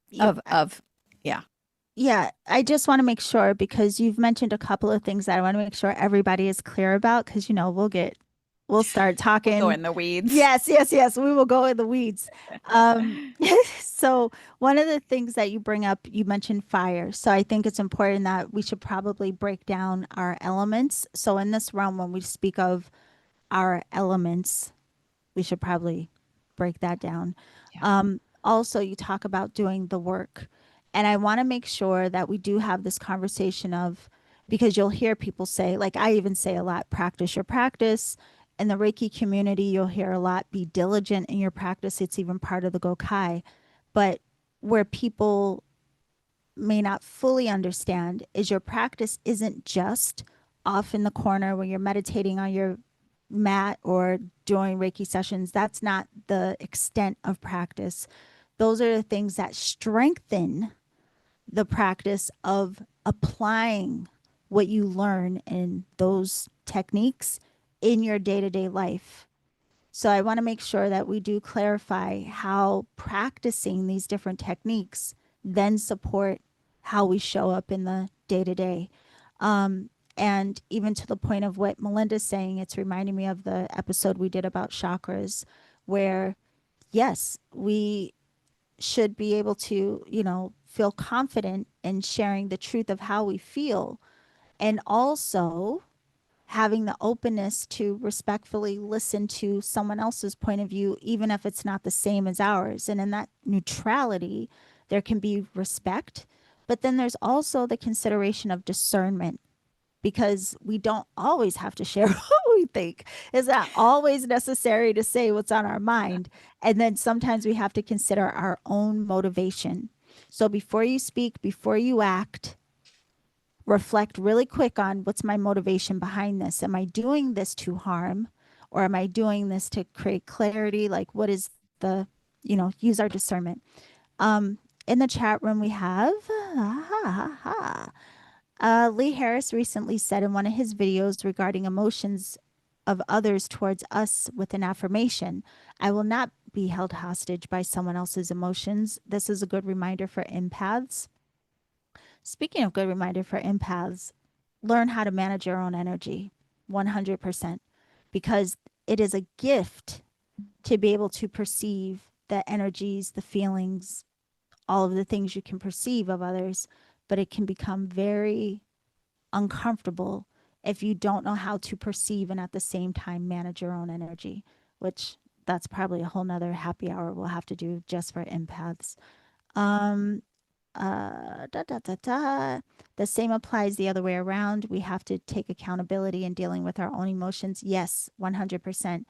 Yeah, of yeah. yeah, I just want to make sure because you've mentioned a couple of things that I want to make sure everybody is clear about because we'll start We'll go talking. in the weeds. Yes, yes, yes, we will go in the weeds. Um, so one of the things that you bring up, you mentioned fire. So I think it's important that we should probably break down our elements. So in this realm, when we speak of our elements, we should probably break that down. Yeah. Also, you talk about doing the work. And I want to make sure that we do have this conversation of, because you'll hear people say, like I even say a lot, practice your practice. In the Reiki community, you'll hear a lot, be diligent in your practice. It's even part of the Gokai. But where people may not fully understand is your practice isn't just off in the corner when you're meditating on your mat or doing Reiki sessions. That's not the extent of practice. Those are the things that strengthen the practice of applying what you learn in those techniques in your day to day life. So I want to make sure that we do clarify how practicing these different techniques then support how we show up in the day to day. And even to the point of what Melinda's saying, it's reminding me of the episode we did about chakras, where yes, we should be able to, feel confident in sharing the truth of how we feel. And also having the openness to respectfully listen to someone else's point of view, even if it's not the same as ours. And in that neutrality, there can be respect, but then there's also the consideration of discernment because we don't always have to share what we think. It's not always necessary to say what's on our mind. And then sometimes we have to consider our own motivation. So before you speak, before you act, reflect really quick on what's my motivation behind this. Am I doing this to harm or am I doing this to create clarity? Like, what is the, use our discernment. In the chat room, we have Lee Harris recently said in one of his videos regarding emotions of others towards us with an affirmation, I will not be held hostage by someone else's emotions. This is a good reminder for empaths. Speaking of good reminder for empaths, learn how to manage your own energy 100% because it is a gift to be able to perceive the energies, the feelings, all of the things you can perceive of others, but it can become very uncomfortable if you don't know how to perceive and at the same time manage your own energy, which that's probably a whole nother happy hour we'll have to do just for empaths. Um, da, da, da, da. The same applies the other way around. We have to take accountability in dealing with our own emotions. Yes, 100%.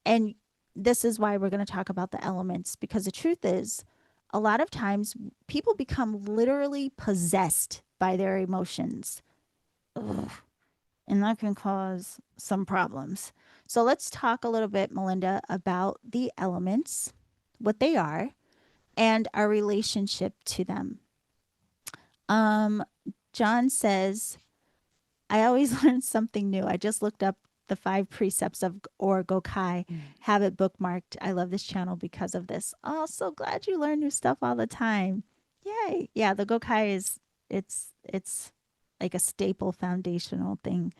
And this is why we're going to talk about the elements because the truth is, a lot of times people become literally possessed by their emotions. Ugh. And that can cause some problems. So let's talk a little bit, Melinda, about the elements, what they are, and our relationship to them. Um, John says, I always learn something new. I just looked up the 5 precepts of or Gokai, Mm. have it bookmarked. I love this channel because of this. Oh, so glad you learn new stuff all the time. Yay. Yeah, the Gokai is it's like a staple foundational thing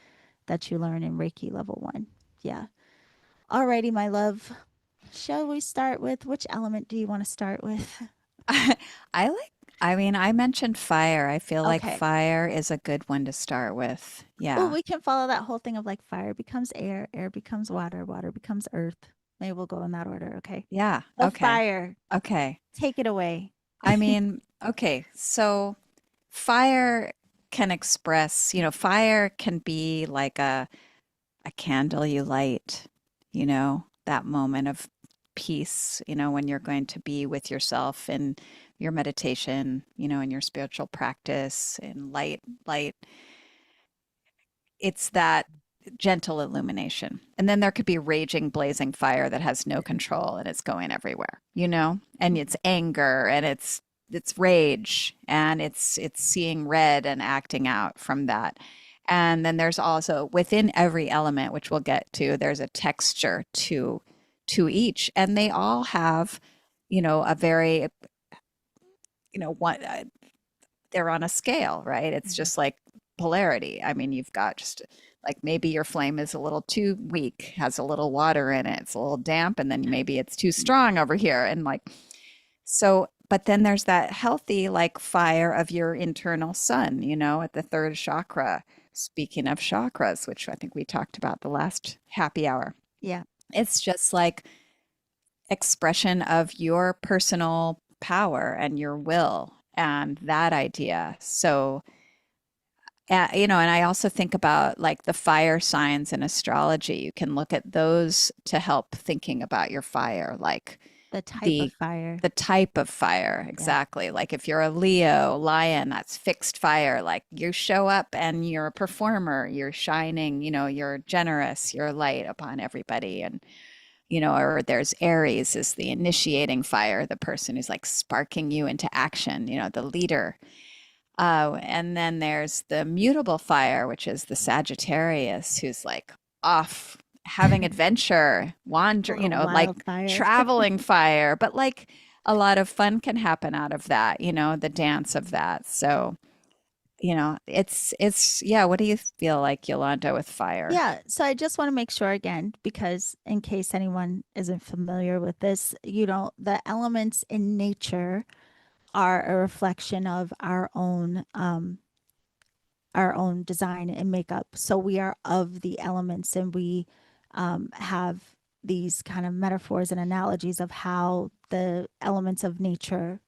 that you learn in Reiki level 1. Yeah. Alrighty, my love. Shall we start with which element do you want to start with? I like, I mean, I mentioned fire. I feel like Okay. fire is a good one to start with. Oh, Yeah. we can follow that whole thing of like fire becomes air, air becomes water, water becomes earth. Maybe we'll go in that order. Okay. Yeah. The Okay. fire, Okay. take it away. I mean, okay. So fire can express, you know, fire can be like a a candle you light, that moment of peace, when you're going to be with yourself in your meditation, in your spiritual practice, in light. It's that gentle illumination. And then there could be raging, blazing fire that has no control and it's going everywhere, and it's anger and it's rage and it's seeing red and acting out from that. And then there's also within every element, which we'll get to, there's a texture to each. And they all have, a very, one they're on a scale, right? It's Mhm. just like polarity. I mean, you've got just like maybe your flame is a little too weak, has a little water in it, it's a little damp, and then maybe it's too strong over here. And like, so, but then there's that healthy, like fire of your internal sun, at the third chakra. Speaking of chakras, which I think we talked about the last happy hour, Yeah. it's just like expression of your personal power and your will and that idea. So, and I also think about like the fire signs in astrology. You can look at those to help thinking about your fire, like The type of the fire. the type of fire Yeah. exactly. Like if you're a Leo, lion, that's fixed fire. Like you show up and you're a performer, you're shining, you're generous, you're light upon everybody. And or there's Aries is the initiating fire, the person who's like sparking you into action, the leader. And then there's the mutable fire, which is the Sagittarius, who's like off having adventure, A wander, little like wildfire. traveling fire. But like a lot of fun can happen out of that, the dance of that. So, yeah. What do you feel like, Yolanda, with fire? Yeah, so I just want to make sure again, because in case anyone isn't familiar with this, the elements in nature are a reflection of our own design and makeup. So we are of the elements, and we have these kind of metaphors and analogies of how the elements of nature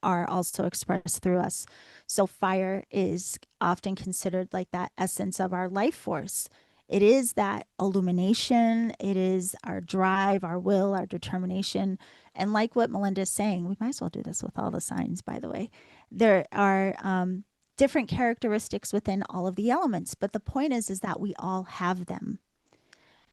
are also expressed through us. So fire is often considered like that essence of our life force. It is that illumination, it is our drive, our will, our determination. And like what Melinda is saying, we might as well do this with all the signs, by the way. There are different characteristics within all of the elements, but the point is that we all have them.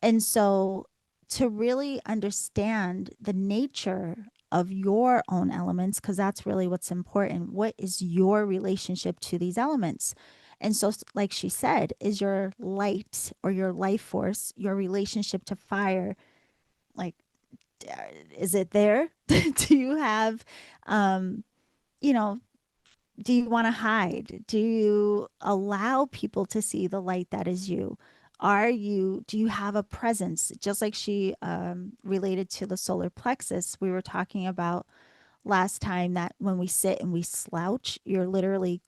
And so to really understand the nature of your own elements, because that's really what's important. What is your relationship to these elements? And so, like she said, is your light or your life force, your relationship to fire, like, is it there? Do you have, um, you know, do you want to hide? Do you allow people to see the light that is you? Do you have a presence? Just like she related to the solar plexus, we were talking about last time that when we sit and we slouch, you're literally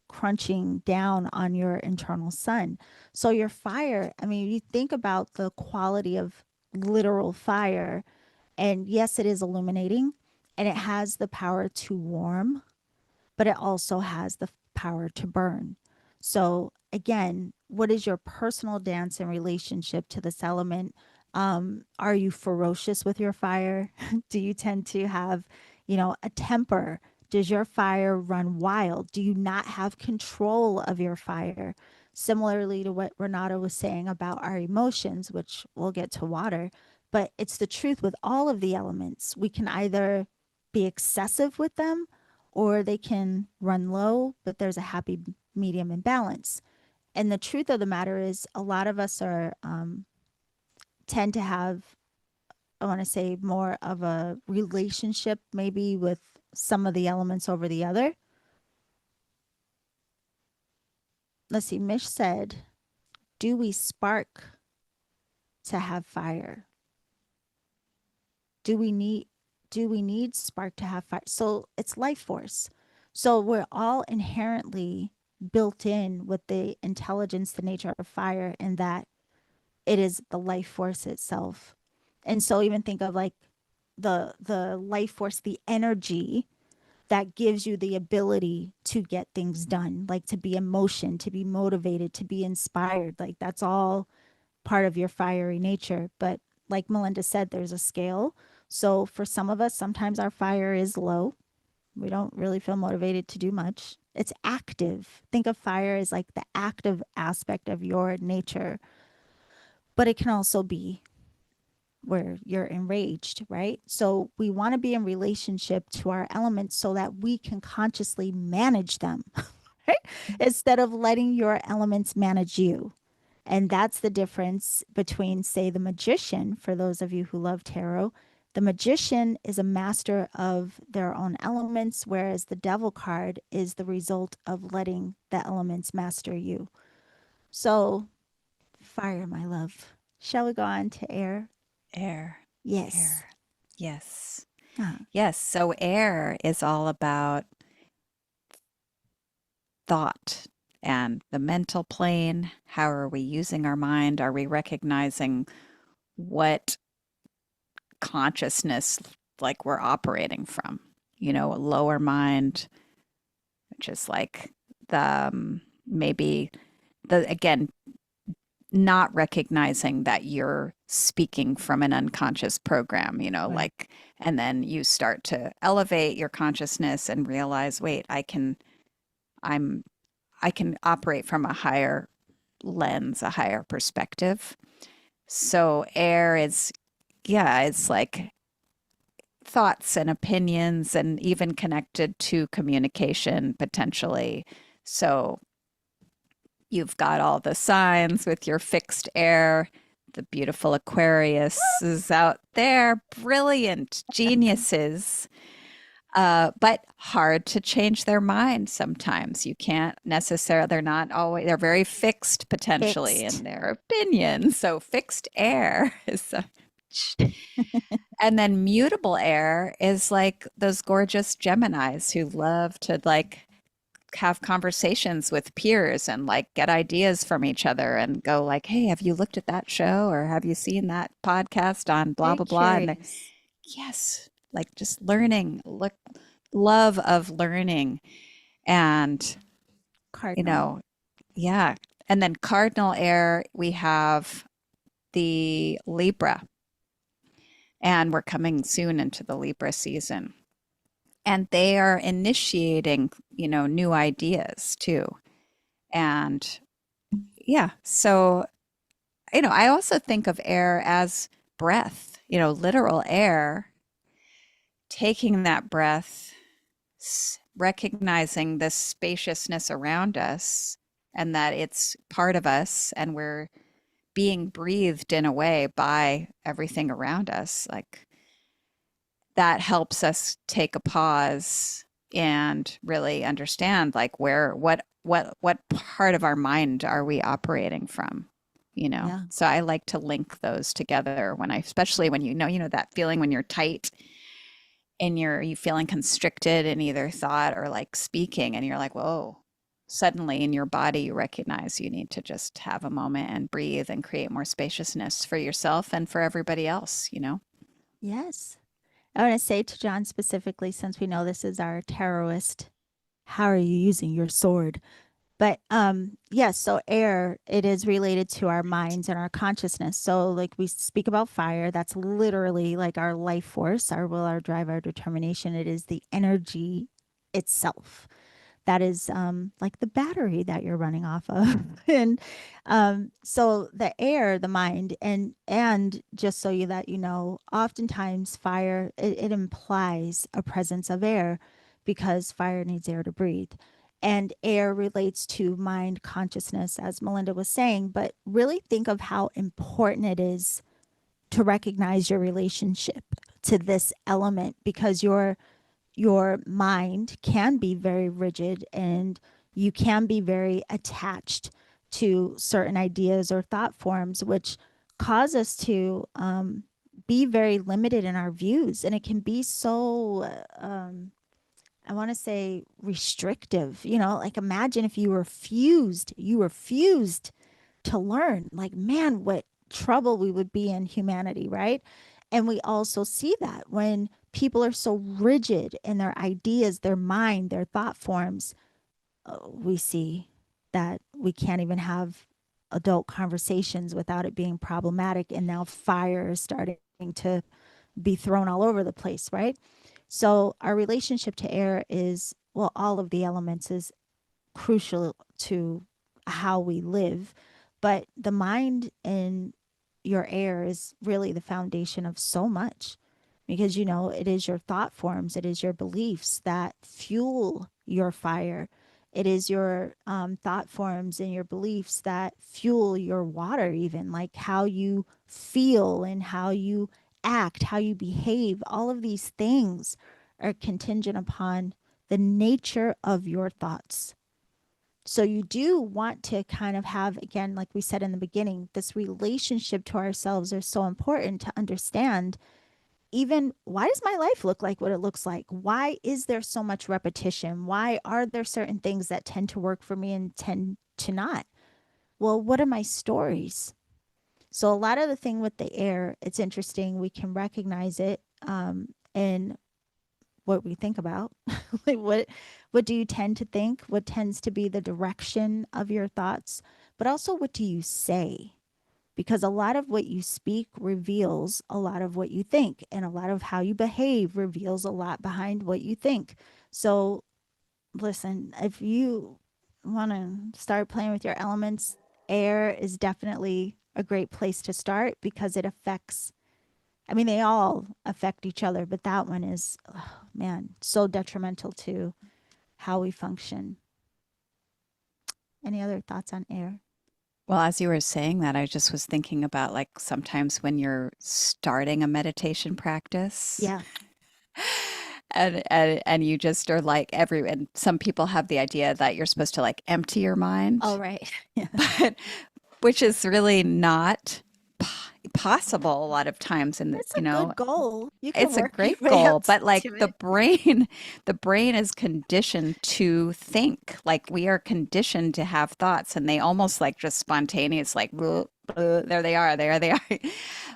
crunching down on your internal sun. So your fire, I mean, you think about the quality of literal fire, and yes, it is illuminating and it has the power to warm, but it also has the power to burn. So, again, what is your personal dance and relationship to this element? Are you ferocious with your fire? Do you tend to have, a temper? Does your fire run wild? Do you not have control of your fire? Similarly to what Renato was saying about our emotions, which we'll get to water, but it's the truth with all of the elements. We can either be excessive with them or they can run low, but there's a happy medium and balance. And the truth of the matter is, a lot of us are tend to have, I want to say, more of a relationship maybe with some of the elements over the other. Let's see. Mish said, "Do we spark to have fire? Do we need do we need spark to have fire?" So it's life force. So we're all inherently built in with the intelligence, the nature of fire, and that it is the life force itself. And so even think of like the life force, the energy that gives you the ability to get things done, like to be in motion, to be motivated, to be inspired. Like that's all part of your fiery nature. But like Melinda said, there's a scale. So for some of us, sometimes our fire is low. We don't really feel motivated to do much. It's active. Think of fire as like the active aspect of your nature, but it can also be where you're enraged, right? So we want to be in relationship to our elements so that we can consciously manage them, right? Instead of letting your elements manage you. And that's the difference between, say, the magician, for those of you who love tarot. The magician is a master of their own elements, whereas the devil card is the result of letting the elements master you. So, fire, my love. Shall we go on to air? Air, Yes. air. Yes. Uh, Yes. So air is all about thought and the mental plane. How are we using our mind? Are we recognizing what consciousness like we're operating from? You know, a lower mind, which is like the maybe the again not recognizing that you're speaking from an unconscious program, you know, right. like, and then you start to elevate your consciousness and realize, wait, I'm, I can operate from a higher lens, a higher perspective. So air is, yeah, it's like thoughts and opinions and even connected to communication potentially. So you've got all the signs with your fixed air. The beautiful Aquarius is out there, brilliant geniuses, but hard to change their mind sometimes. You can't necessarily, they're not always, they're very fixed potentially in Fixed. their opinion. So fixed air is, and then mutable air is like those gorgeous Geminis who love to like have conversations with peers and like get ideas from each other and go like, hey, have you looked at that show or have you seen that podcast on blah Very blah blah? And curious. yes, like just learning, look, love of learning, and you Cardinal. know, yeah. And then cardinal air, we have the Libra, and we're coming soon into the Libra season. And they are initiating, you know, new ideas too. And yeah. So, you know, I also think of air as breath, you know, literal air, taking that breath, recognizing the spaciousness around us and that it's part of us and we're being breathed in a way by everything around us. Like that helps us take a pause and really understand like where what part of our mind are we operating from, you know. Yeah. So I like to link those together when I, especially when you know that feeling when you're tight and you feeling constricted in either thought or like speaking and you're like, whoa, suddenly in your body you recognize you need to just have a moment and breathe and create more spaciousness for yourself and for everybody else, you know. Yes. I want to say to John specifically, since we know this is our tarotist, how are you using your sword? But yes, so air, it is related to our minds and our consciousness. So like we speak about fire, that's literally like our life force, our will, our drive, our determination. It is the energy itself. That is like the battery that you're running off of. And so the air, the mind, and just so you that you know, oftentimes fire, it implies a presence of air because fire needs air to breathe. And air relates to mind consciousness, as Melinda was saying, but really think of how important it is to recognize your relationship to this element because your mind can be very rigid and you can be very attached to certain ideas or thought forms, which cause us to be very limited in our views. And it can be so, I want to say, restrictive. You know, like imagine if you were fused to learn. Like, man, what trouble we would be in humanity, right? And we also see that when people are so rigid in their ideas, their mind, their thought forms. We see that we can't even have adult conversations without it being problematic. And now fire is starting to be thrown all over the place, right? So our relationship to air is, well, all of the elements is crucial to how we live. But the mind and your air is really the foundation of so much because, you know, it is your thought forms, it is your beliefs that fuel your fire. It is your thought forms and your beliefs that fuel your water, even like how you feel and how you act, how you behave. All of these things are contingent upon the nature of your thoughts. So you do want to kind of have, again, like we said in the beginning, this relationship to ourselves are so important to understand. Even why does my life look like what it looks like? Why is there so much repetition? Why are there certain things that tend to work for me and tend to not? Well, what are my stories? So a lot of the thing with the air, it's interesting. We can recognize it in what we think about. Like what do you tend to think? What tends to be the direction of your thoughts? But also what do you say? Because a lot of what you speak reveals a lot of what you think, and a lot of how you behave reveals a lot behind what you think. So listen, if you want to start playing with your elements, air is definitely a great place to start because it affects, I mean, they all affect each other, but that one is, oh, man, so detrimental to how we function. Any other thoughts on air? Well, as you were saying that, I just was thinking about like sometimes when you're starting a meditation practice Yeah. and you just are like and some people have the idea that you're supposed to like empty your Oh, mind, right. Yeah. but which is really not possible a lot of times in the, It's a good goal. You can it's a work your great way up goal, but like to it. the brain is conditioned to think. Like we are conditioned to have thoughts and they almost like just spontaneous, like there they are, there they are.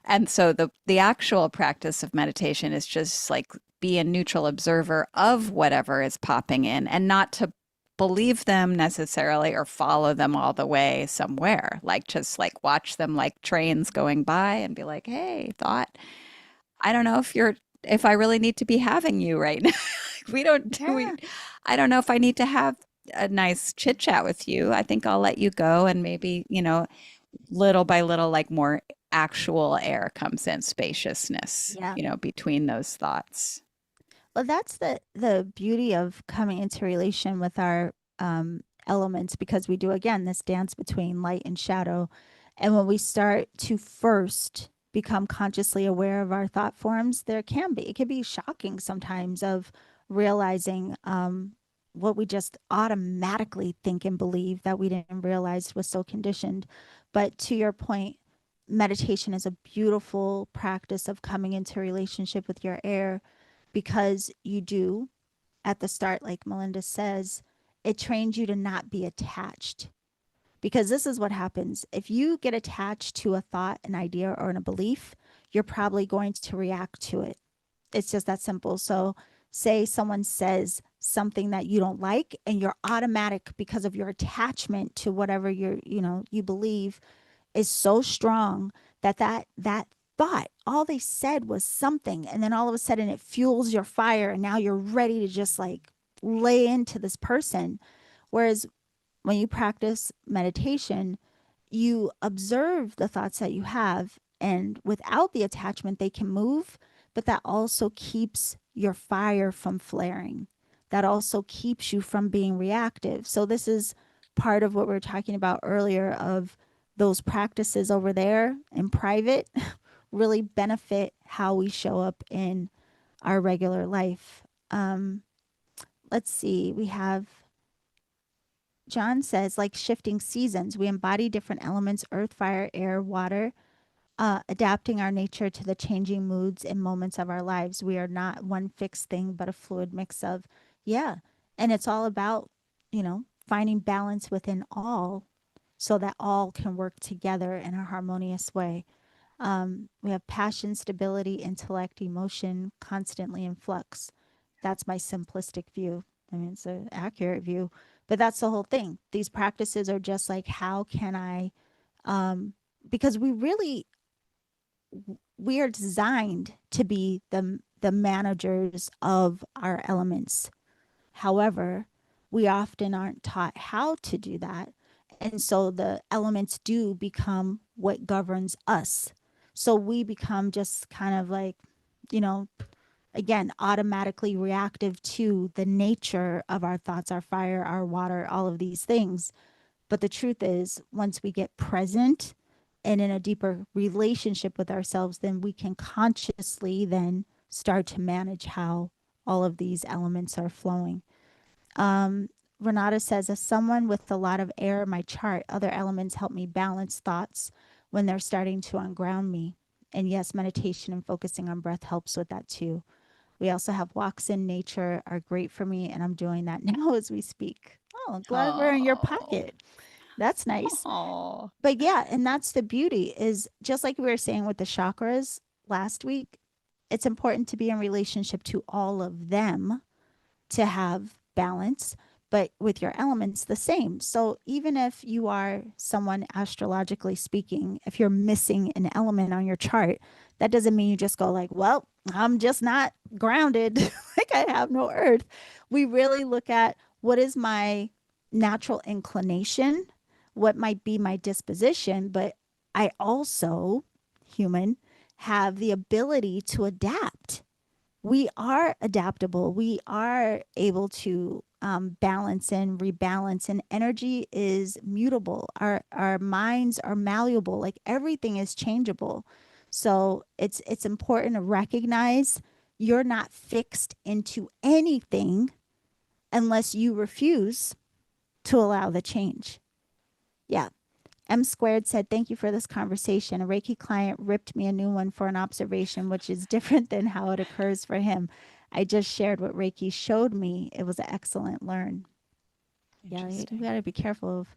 And so the actual practice of meditation is just like be a neutral observer of whatever is popping in and not to believe them necessarily or follow them all the way somewhere. Like just like watch them like trains going by and be like, "Hey, thought, I don't know if I really need to be having you right now. we don't do we Yeah. I don't know if I need to have a nice chit chat with you. I think I'll let you go and maybe, little by little like more actual air comes in, spaciousness, Yeah. between those thoughts. Well, that's the beauty of coming into relation with our elements because we do again this dance between light and shadow. And when we start to first become consciously aware of our thought forms, it can be shocking sometimes of realizing what we just automatically think and believe that we didn't realize was so conditioned. But to your point, meditation is a beautiful practice of coming into relationship with your air because you do at the start, like Melinda says, it trains you to not be attached. Because this is what happens. If you get attached to a thought, an idea, or a belief, you're probably going to react to it. It's just that simple. So, say someone says something that you don't like, and you're automatic because of your attachment to whatever you believe is so strong that that thought, all they said was something, and then all of a sudden it fuels your fire, and now you're ready to just like lay into this person. Whereas when you practice meditation, you observe the thoughts that you have, and without the attachment, they can move, but that also keeps your fire from flaring. That also keeps you from being reactive. So, this is part of what we were talking about earlier of those practices over there in private really benefit how we show up in our regular life. Um, let's see, we have John says, like shifting seasons, we embody different elements earth, fire, air, water, adapting our nature to the changing moods and moments of our lives. We are not one fixed thing, but a fluid mix of, yeah. And it's all about, finding balance within all so that all can work together in a harmonious way. We have passion, stability, intellect, emotion, constantly in flux. That's my simplistic view. I mean, it's an accurate view, but that's the whole thing. These practices are just like, how can I, because we are designed to be the managers of our elements. However, we often aren't taught how to do that. And so the elements do become what governs us. So we become just kind of like, you know, again, automatically reactive to the nature of our thoughts, our fire, our water, all of these things. But the truth is, once we get present and in a deeper relationship with ourselves, then we can consciously then start to manage how all of these elements are flowing. Renata says, as someone with a lot of air in my chart, other elements help me balance thoughts when they're starting to unground me. And yes, meditation and focusing on breath helps with that too. We also have walks in nature are great for me, and I'm doing that now as we speak. Oh, glad we're in your Oh, pocket. That's nice. oh, But yeah, and that's the beauty is just like we were saying with the chakras last week, it's important to be in relationship to all of them to have balance, but with your elements, the same. So even if you are someone astrologically speaking, if you're missing an element on your chart, that doesn't mean you just go like, well, I'm just not grounded. Like I have no earth. We really look at what is my natural inclination, what might be my disposition, but I also, human, have the ability to adapt. We are adaptable. We are able to balance and rebalance, and energy is mutable. Our minds are malleable. Like everything is changeable. So it's important to recognize you're not fixed into anything unless you refuse to allow the change. Yeah. M squared said, thank you for this conversation. A Reiki client ripped me a new one for an observation, which is different than how it occurs for him. I just shared what Reiki showed me. It was an excellent learn. Yeah, we interesting. got to be careful of,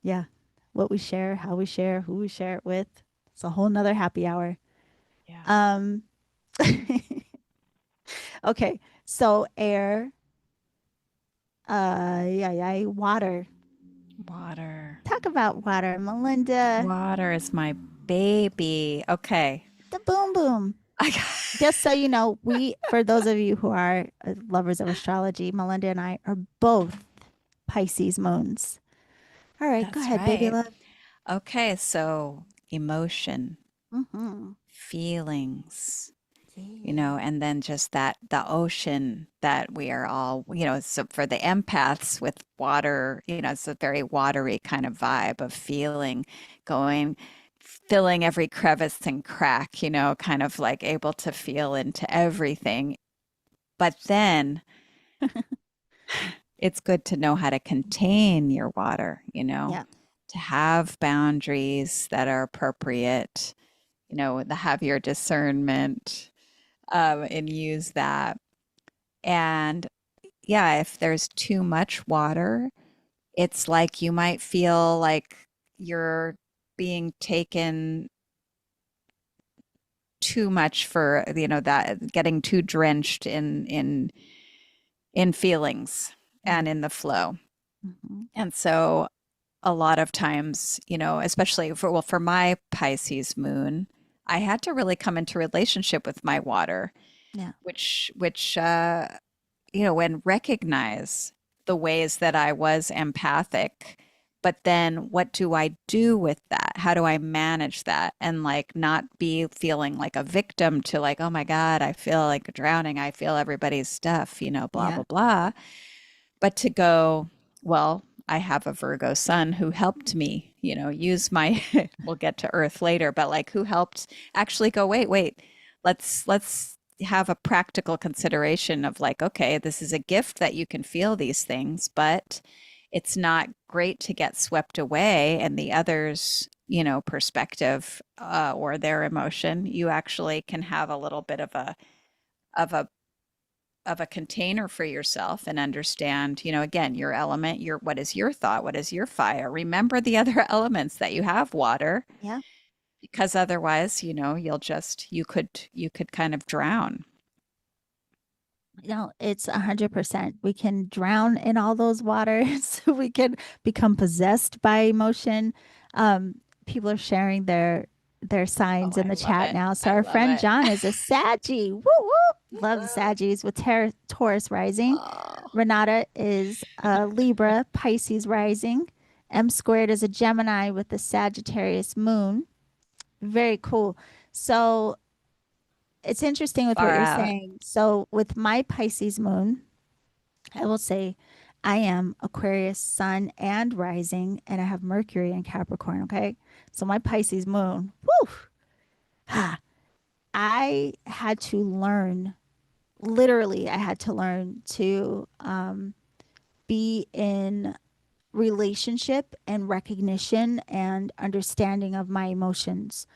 yeah, what we share, how we share, who we share it with. It's a whole nother happy hour. Yeah. Um, okay. So air, water. Water. Talk about water, Melinda. Water is my baby. Okay. The boom boom. I Just so you know, for those of you who are lovers of astrology, Melinda and I are both Pisces moons. All right, go That's ahead, baby right. love. Okay, so emotion, Mm-hmm. feelings, Yeah. and then just that the ocean that we are all, so for the empaths with water, it's a very watery kind of vibe of feeling, going, filling every crevice and crack, kind of like able to feel into everything. But then it's good to know how to contain your water, Yeah. to have boundaries that are appropriate, to have your discernment, and use that. And yeah, if there's too much water, it's like you might feel like you're being taken too much for, that getting too drenched in feelings Mm-hmm. and in the flow. Mm-hmm. And so a lot of times, especially for my Pisces moon, I had to really come into relationship with my water, Yeah. which and recognize the ways that I was empathic. But then what do I do with that? How do I manage that and like not be feeling like a victim to like, oh my God, I feel like drowning. I feel everybody's stuff, blah, Yeah. blah, blah. But to go, well, I have a Virgo sun who helped me, use my, we'll get to Earth later, but like who helped actually go, wait, let's have a practical consideration of like, okay, this is a gift that you can feel these things, but it's not great to get swept away and the others, perspective, or their emotion. You actually can have a little bit of a of a container for yourself and understand, again, your element, what is your thought, what is your fire. Remember the other elements that you have water, Yeah. because otherwise, you could kind of drown. No, it's 100%. We can drown in all those waters. We can become possessed by emotion. Um, People are sharing their Oh, signs in I the love chat it. now. So I our love friend it. John is a Saggy. Woo woo. Love the Woo-woo. Saggies with Taurus rising. Oh, Renata is a Libra, Pisces rising. M squared is a Gemini with the Sagittarius moon. Very cool. So it's interesting with what far you're out. saying. So with my Pisces moon, I will say I am Aquarius sun and rising, and I have Mercury in Capricorn. Okay. So my Pisces moon, whew, I had to learn, literally, I had to learn to be in relationship and recognition and understanding of my emotions.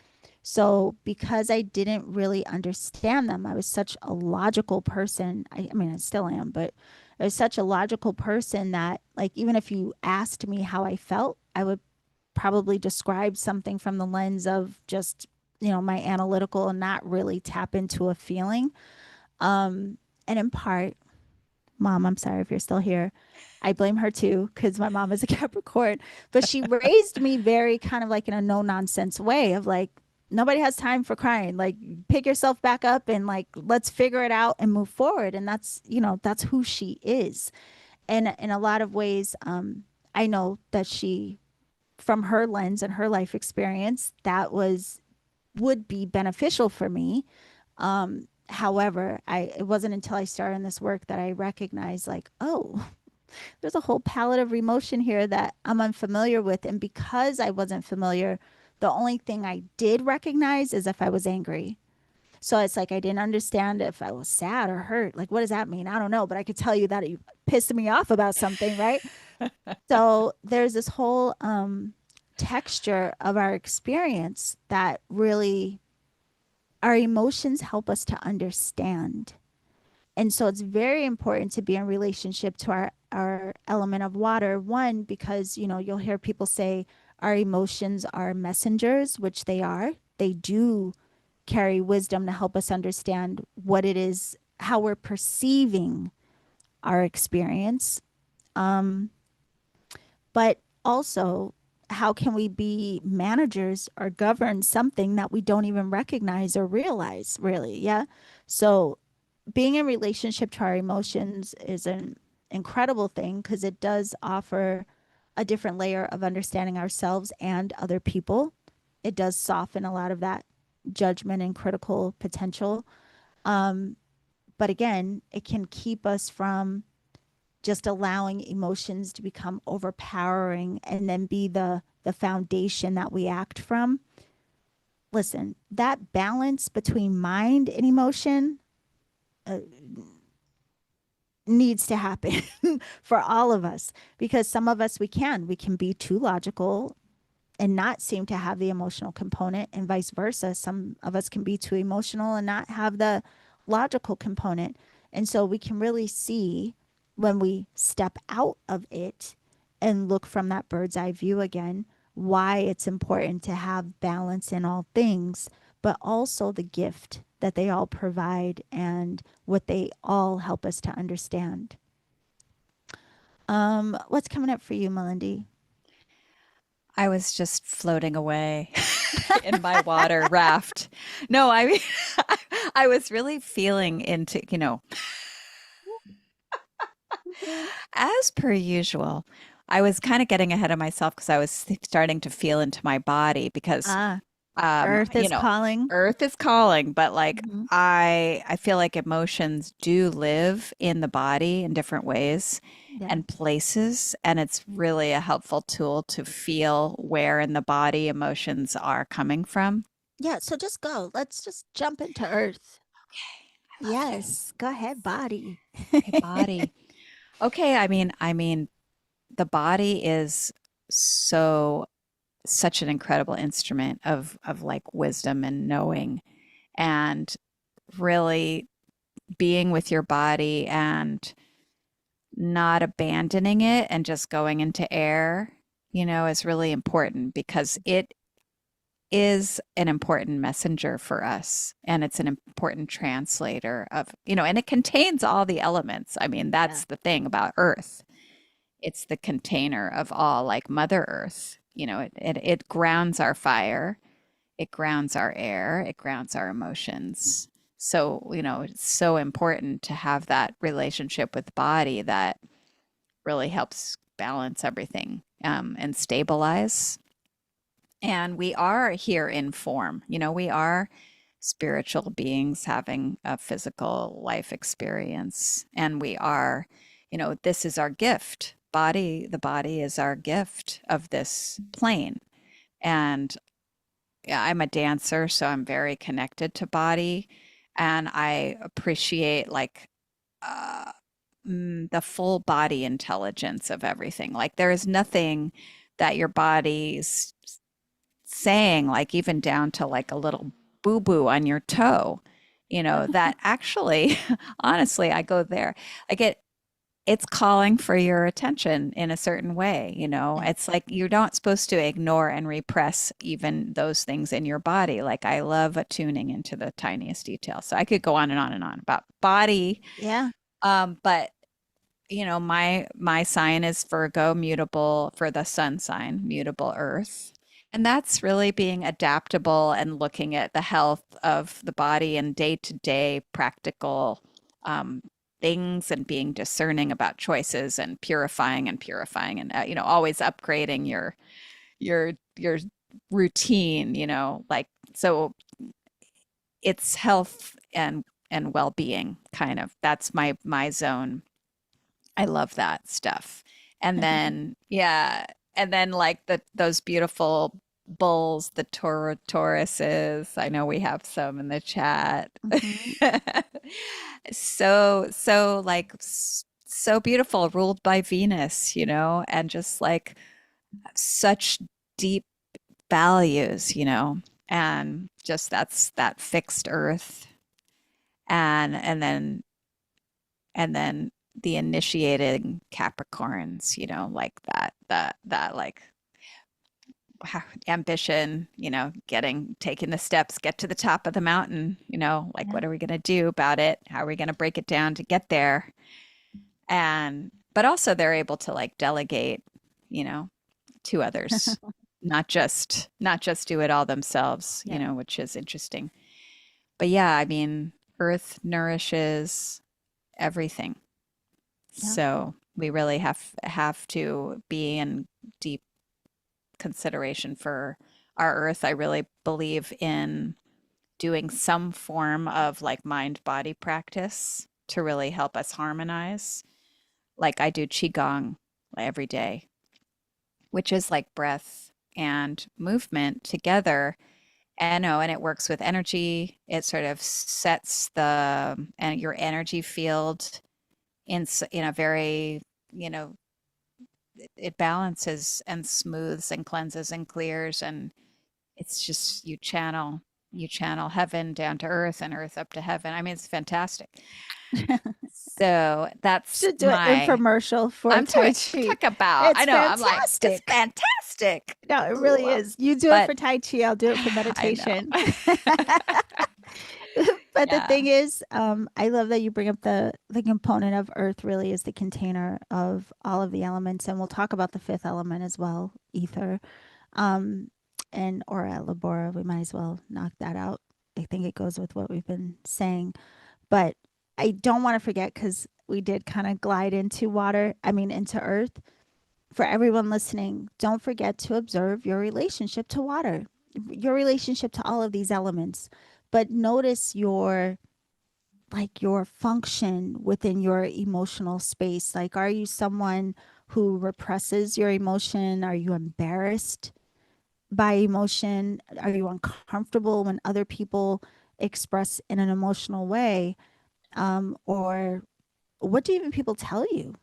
So, because I didn't really understand them, I was such a logical person. I mean, I still am, but I was such a logical person that, like, even if you asked me how I felt, I would probably describe something from the lens of just, my analytical and not really tap into a feeling. And in part, Mom, I'm sorry if you're still here. I blame her too because my mom is a Capricorn, but she raised me very kind of like in a no nonsense way of like, nobody has time for crying. Like, pick yourself back up and like, let's figure it out and move forward. And that's who she is. And in a lot of ways, I know that from her lens and her life experience, would be beneficial for me. However, it wasn't until I started in this work that I recognized like, oh, there's a whole palette of emotion here that I'm unfamiliar with. And because I wasn't familiar, the only thing I did recognize is if I was angry. So it's like I didn't understand if I was sad or hurt. Like, what does that mean? I don't know, but I could tell you that it pissed me off about something, right? So there's this whole texture of our experience that really our emotions help us to understand. And so it's very important to be in relationship to our element of water. One, because you'll hear people say our emotions are messengers, which they are. They do carry wisdom to help us understand what it is, how we're perceiving our experience. But also, how can we be managers or govern something that we don't even recognize or realize, really? Yeah. So being in relationship to our emotions is an incredible thing because it does offer a different layer of understanding ourselves and other people. It does soften a lot of that judgment and critical potential. But again, it can keep us from just allowing emotions to become overpowering and then be the foundation that we act from. Listen, that balance between mind and emotion needs to happen for all of us because some of us we can be too logical and not seem to have the emotional component and vice versa. Some of us can be too emotional and not have the logical component. And so we can really see when we step out of it and look from that bird's eye view again why it's important to have balance in all things, but also the gift that they all provide and what they all help us to understand. What's coming up for you, Melindy? I was just floating away in my water raft. No, I mean, I was really feeling into, as per usual, I was kind of getting ahead of myself because I was starting to feel into my body because Ah, Earth is calling. earth is calling, but like Mhm. I feel like emotions do live in the body in different ways Yeah. and places, and it's really a helpful tool to feel where in the body emotions are coming from. Yeah. So just go. Let's just jump into Earth. I love this. Yes. Go ahead, body. Okay, body. Okay, I mean the body is so such an incredible instrument of like wisdom and knowing and really being with your body and not abandoning it and just going into air, is really important because is an important messenger for us, and it's an important translator of, and it contains all the elements. I mean, Yeah. that's the thing about Earth. It's the container of all, like Mother Earth. It grounds our fire, it grounds our air, it grounds our emotions. So, it's so important to have that relationship with body that really helps balance everything, and stabilize. And we are here in form. We are spiritual beings having a physical life experience. And we are, this is our gift. The body is our gift of this plane. And yeah, I'm a dancer, so I'm very connected to body. And I appreciate like uh, the full body intelligence of everything. Like there is nothing that your body's saying, like even down to like a little boo boo on your toe, that actually, honestly, I go there. I get it's calling for your attention in a certain way. Yeah. It's like you're not supposed to ignore and repress even those things in your body. Like I love tuning into the tiniest detail. So I could go on and on and on about body. Yeah. But my sign is Virgo, mutable, for the sun sign, mutable earth. And that's really being adaptable and looking at the health of the body and day to day practical um, things, and being discerning about choices, and purifying and always upgrading your routine, like, so it's health and well-being, kind of. That's my zone. I love that stuff. And then, yeah, and then like those beautiful bulls, the Tauruses. I know we have some in the chat. Hmm. So like so beautiful, ruled by Venus, and just like such deep values, and just that's that fixed earth, and then the initiating Capricorns, like that like ambition, taking the steps, get to the top of the mountain, like Yeah. what are we going to do about it? How are we going to break it down to get there? And but also they're able to like delegate, you know, to others, not just do it all themselves, Yeah. which is interesting. But yeah, I mean, earth nourishes everything. Yeah. So we really have to be in deep consideration for our earth. I really believe in doing some form of like mind body practice to really help us harmonize. Like I do qigong every day, which is like breath and movement together. And it works with energy. It sort of sets and your energy field in a very, you know, it balances and smooths and cleanses and clears, and it's just you channel heaven down to earth and earth up to heaven. I mean, it's fantastic. So that's Should do an my infomercial for I'm Tai to Chi. talk about. I It's know, I'm like, it's fantastic. fantastic. No, it Ooh, really is. You do it but for Tai Chi, I'll do it for I meditation. know. But the Yeah. thing is, I love that you bring up the component of earth really is the container of all of the elements, and we'll talk about the fifth element as well, ether, um, and aura labora. We might as well knock that out. I think it goes with what we've been saying, but I don't want to forget because we did kind of glide into water. I mean, into earth. For everyone listening, don't forget to observe your relationship to water, your relationship to all of these elements, but notice your function within your emotional space. Like, are you someone who represses your emotion? Are you embarrassed by emotion? Are you uncomfortable when other people express in an emotional way? Or what do even people tell you?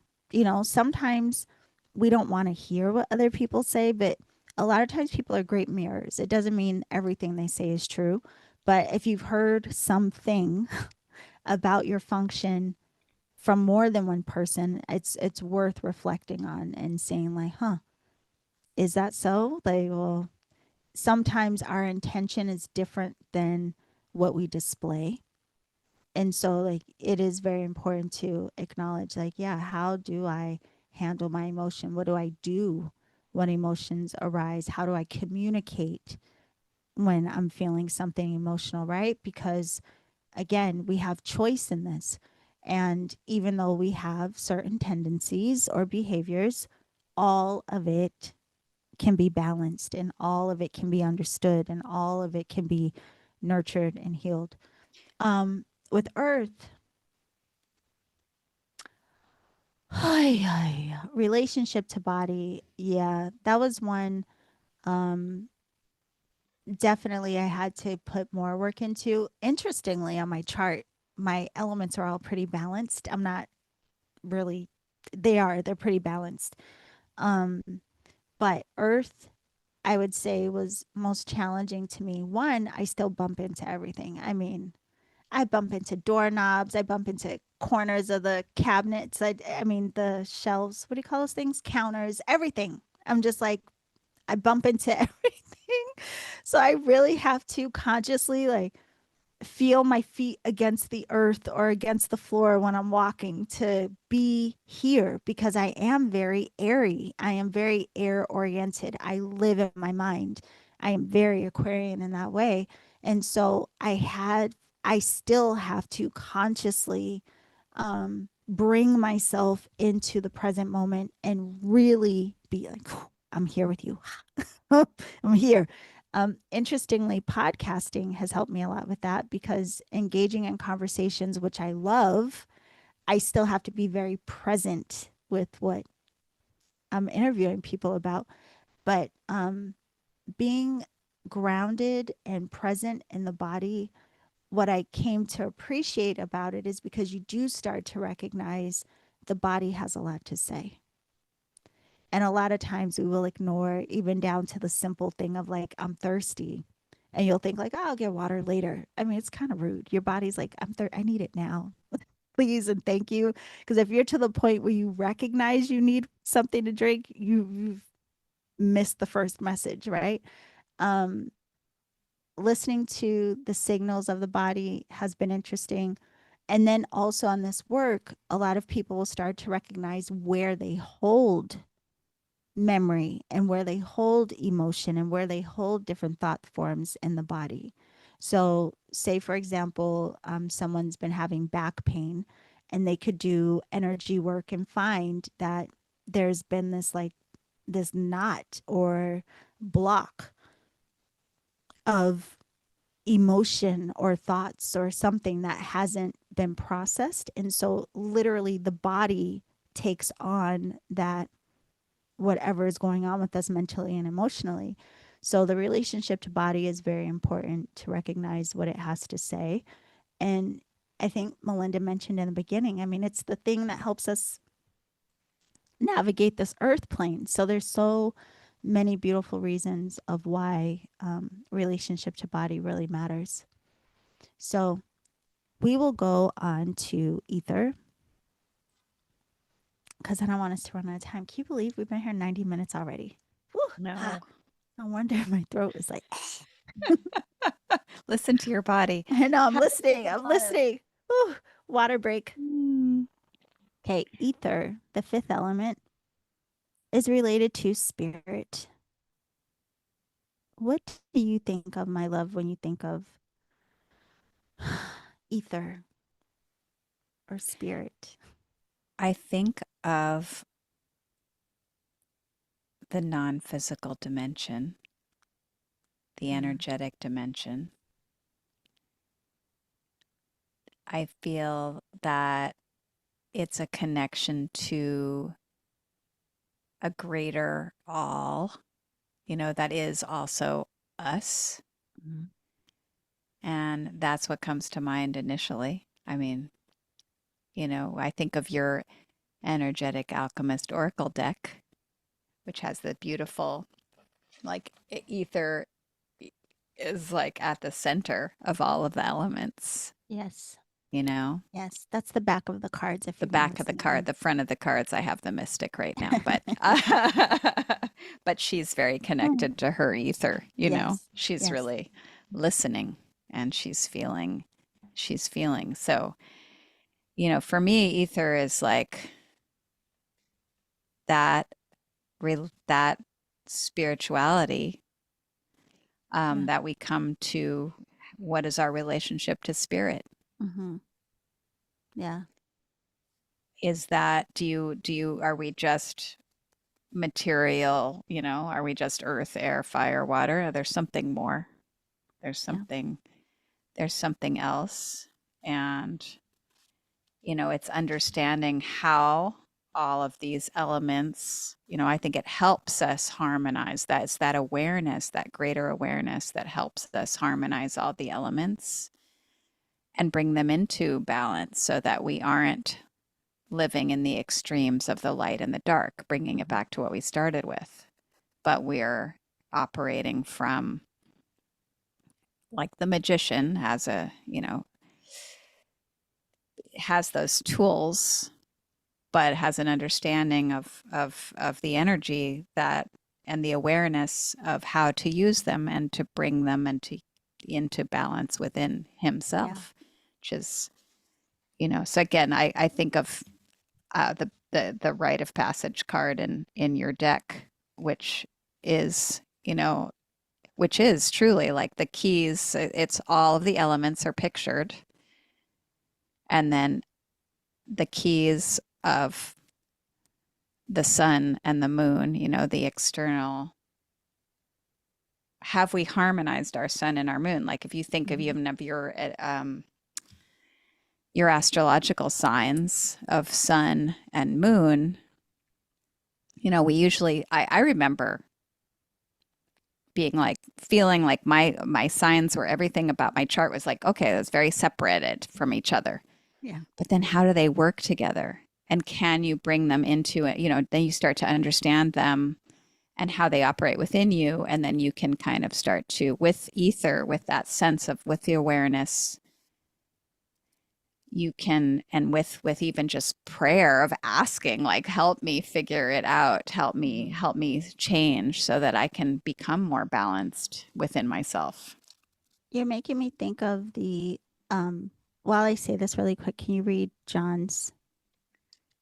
Sometimes we don't want to hear what other people say, but a lot of times people are great mirrors. It doesn't mean everything they say is true, but if you've heard something about your function from more than one person, it's worth reflecting on and saying like, "Huh, is that so?" Like, well, sometimes our intention is different than what we display. And so, like, it is very important to acknowledge, like, yeah, how do I handle my emotion? What do I do when emotions arise? How do I communicate when I'm feeling something emotional, right? Because again, we have choice in this. And even though we have certain tendencies or behaviors, all of it can be balanced and all of it can be understood and all of it can be nurtured and healed. With earth, relationship to body, yeah, that was one. Um, Definitely I had to put more work into. Interestingly, on my chart, my elements are all pretty balanced. I'm not really, they're pretty balanced. Um, but earth, I would say, was most challenging to me. One, I still bump into everything. I mean, I bump into doorknobs, I bump into corners of the cabinets. I mean, the shelves, what do you call those things? Counters, everything. I'm just like, I bump into everything. So I really have to consciously like feel my feet against the earth or against the floor when I'm walking to be here because I am very airy. I am very air oriented. I live in my mind. I am very Aquarian in that way. And so I still have to consciously bring myself into the present moment and really be like, I'm here with you. I'm here. Interestingly, podcasting has helped me a lot with that because engaging in conversations, which I love, I still have to be very present with what I'm interviewing people about. But being grounded and present in the body, what I came to appreciate about it is because you do start to recognize the body has a lot to say. And a lot of times we will ignore even down to the simple thing of like, I'm thirsty. And you'll think like, oh, I'll get water later. I mean, it's kind of rude. Your body's like, I need it now. Please and thank you. Because if you're to the point where you recognize you need something to drink, you've missed the first message, right? Um, Listening to the signals of the body has been interesting. And then also on this work, a lot of people will start to recognize where they hold memory and where they hold emotion and where they hold different thought forms in the body. So, say for example, someone's been having back pain and they could do energy work and find that there's been this knot or block of emotion or thoughts or something that hasn't been processed. And so, literally, the body takes on that whatever is going on with us mentally and emotionally. So the relationship to body is very important to recognize what it has to say. And I think Melinda mentioned in the beginning, I mean, it's the thing that helps us navigate this earth plane. So there's so many beautiful reasons of why relationship to body really matters. So we will go on to ether because I don't want us to run out of time. Can you believe we've been here 90 minutes already? Whew, No. no wonder my throat is like, Listen to your body. I know, I'm Have a sip listening. of I'm water. listening. Whew, water break. Mm. Okay, ether, the fifth element, is related to spirit. What do you think of, my love, when you think of ether or spirit? I think of the non physical dimension, the Mm, energetic dimension. I feel that it's a connection to a greater all, that is also us. mm. And that's what comes to mind initially. I mean, I think of your energetic alchemist oracle deck, which has the beautiful, like, ether is like at the center of all of the elements. Yes. you know? Yes, that's the back of the cards if The you've been back of the card, listening. the front of the cards, I have the mystic right now, but but she's very Mm. connected to her ether, you know. Yes, She's yes. really listening and she's feeling. So, you know, for me, ether is like that that spirituality Yeah. that we come to. What is our relationship to spirit? Hmm. Yeah. Is that do you are we just material, you know, are we just earth, air, fire, water? Or there's something more. There's Yeah. something there's something else. And you know, it's understanding how all of these elements, you know, I think it helps us harmonize. That it's that awareness, that greater awareness that helps us harmonize all the elements and bring them into balance so that we aren't living in the extremes of the light and the dark, bringing it Mhm. back to what we started with. But we're operating from, like the magician has a, you know, has those tools, but has an understanding of the energy that and the awareness of how to use them and to bring them into balance within Yeah. himself, which is, you know, so again, I think of the rite of passage card in your deck, which is, you know, which is truly like the keys. It's all of the elements are pictured, and then the keys of the sun and the moon, you know, the external. Have we harmonized our sun and our moon? Like if you think of Mhm. even of your astrological signs of sun and moon, you know, we usually I remember being like feeling like my signs were everything about my chart was like, okay, that's very separated from each other. Yeah. But then how do they work together? And can you bring them into it? You know, then you start to understand them and how they operate within you. And then you can kind of start to, with ether, with that sense of, with the awareness, you can, and with even just prayer of asking, like, help me figure it out, Mhm. help me change so that I can become more balanced within myself. You're making me think of the while I say this really quick, can you read John's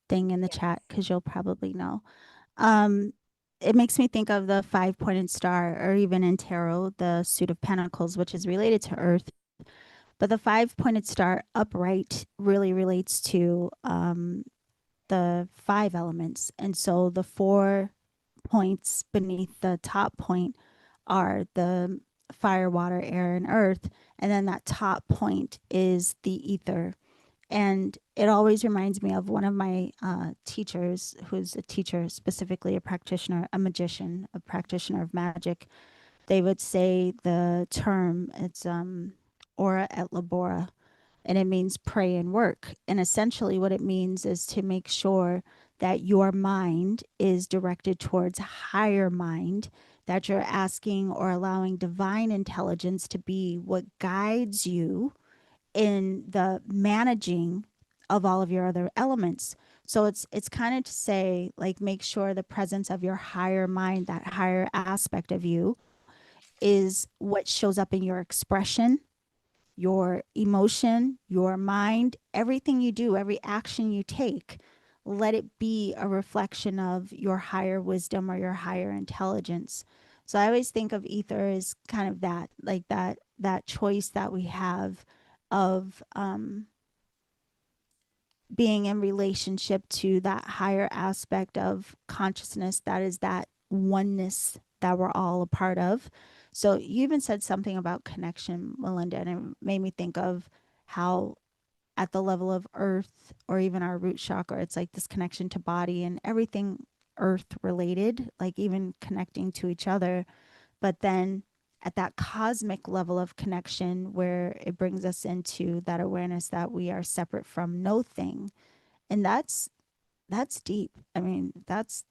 thing in the chat? Because you'll probably know. Um, it makes me think of the five-pointed star, or even in tarot, the suit of pentacles, which is related to Earth. But the five-pointed star upright really relates to the five elements. And so the 4 points beneath the top point are the fire, water, air, and earth. And then that top point is the ether. And it always reminds me of one of my teachers, who's a teacher, specifically a practitioner, a magician, a practitioner of magic. They would say the term, it's ora et labora, and it means pray and work. And essentially, what it means is to make sure that your mind is directed towards higher mind, that you're asking or allowing divine intelligence to be what guides you in the managing of all of your other elements. So it's kind of to say, like, make sure the presence of your higher mind, that higher aspect of you, is what shows up in your expression, your emotion, your mind, everything you do, every action you take, let it be a reflection of your higher wisdom or your higher intelligence. So I always think of ether as kind of that, like that choice that we have of being in relationship to that higher aspect of consciousness, that is that oneness that we're all a part of. So you even said something about connection, Melinda, and it made me think of how at the level of earth, or even our root chakra, it's like this connection to body and everything earth related, like even connecting to each other. But then at that cosmic level of connection, where it brings us into that awareness that we are separate from no thing. And that's deep. I mean, that's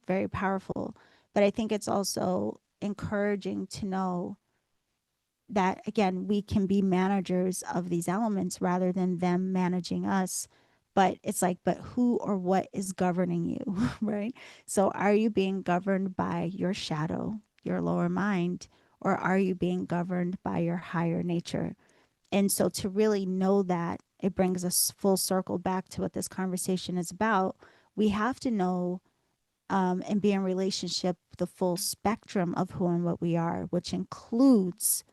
very powerful. But I think it's also encouraging to know that again, we can be managers of these elements rather than them managing us. But it's like, but who or what is governing you, right? So are you being governed by your shadow, your lower mind, or are you being governed by your higher nature? And so to really know that, it brings us full circle back to what this conversation is about. We have to know and be in relationship with the full spectrum of who and what we are, which includes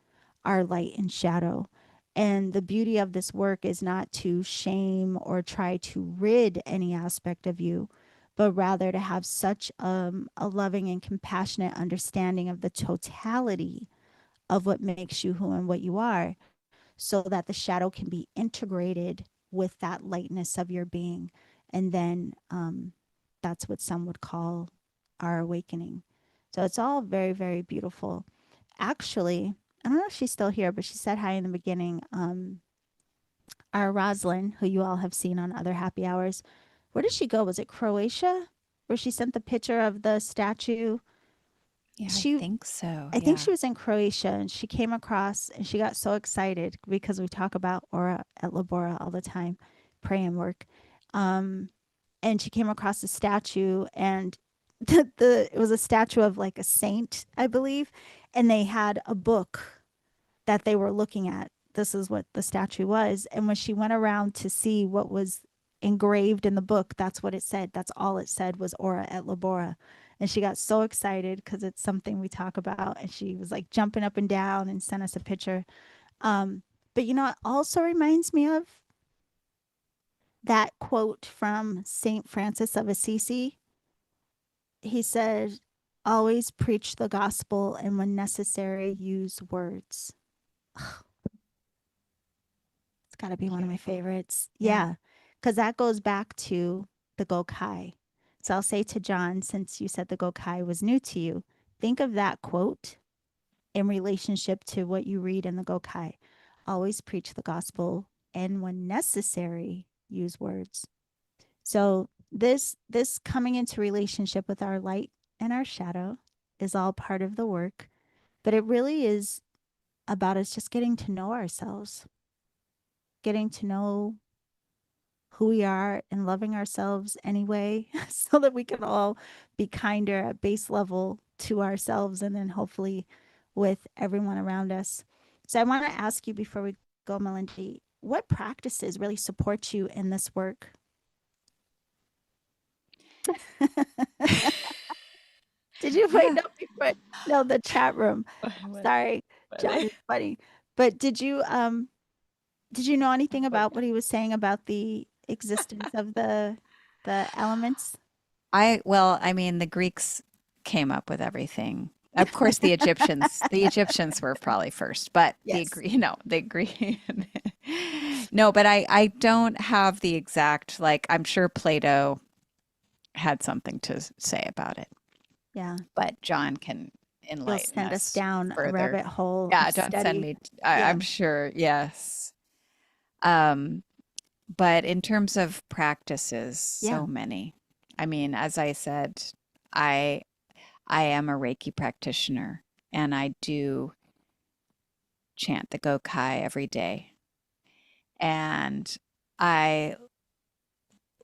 our light and shadow. And the beauty of this work is not to shame or try to rid any aspect of you, but rather to have such a loving and compassionate understanding of the totality of what makes you who and what you are, so that the shadow can be integrated with that lightness of your being. And then that's what some would call our awakening. So it's all very, very beautiful. Actually, I don't know if she's still here, but she said hi in the beginning. Our Roslyn, who you all have seen on other happy hours, where did she go? Was it Croatia, where she sent the picture of the statue? Yeah, I She think so. I think Yeah. she was in Croatia and she came across and she got so excited because we talk about aura at Labora all the time, pray and work. Um, and she came across a statue and it was a statue of like a saint, I believe, and they had a book that they were looking at. This is what the statue was. And when she went around to see what was engraved in the book, that's what it said. That's all it said was Aura et Labora. And she got so excited because it's something we talk about. And she was like jumping up and down and sent us a picture. Um, but you know, it also reminds me of that quote from St. Francis of Assisi. He said, always preach the gospel and when necessary, use words. It's got to be one of my Beautiful. favorites. Yeah. Yeah, because that goes back to the Gokai. So I'll say to John, since you said the Gokai was new to you, think of that quote in relationship to what you read in the Gokai. Always preach the gospel and when necessary, use words. So this coming into relationship with our light and our shadow is all part of the work, but it really is about us just getting to know ourselves, getting to know who we are and loving ourselves anyway, so that we can all be kinder at base level to ourselves and then hopefully with everyone around us. So I want to ask you before we go, Melinda, what practices really support you in this work? Did you wait? Yeah. No, before, no, the chat room. What? Sorry, John What? is funny. But did you know anything about what he was saying about the existence of the elements? Well, I mean, the Greeks came up with everything. Of course, the Egyptians were probably first, but Yes. the agree. No, but I don't have the exact, like, I'm sure Plato had something to say about it, Yeah. but John can You'll enlighten send us us down a further. rabbit hole of Yeah, don't send study. me, Yeah. I'm sure, yes. Um, but in terms of practices, Yeah. so many. I mean, as I said, I I am a Reiki practitioner and I do chant the Gokai every day. And I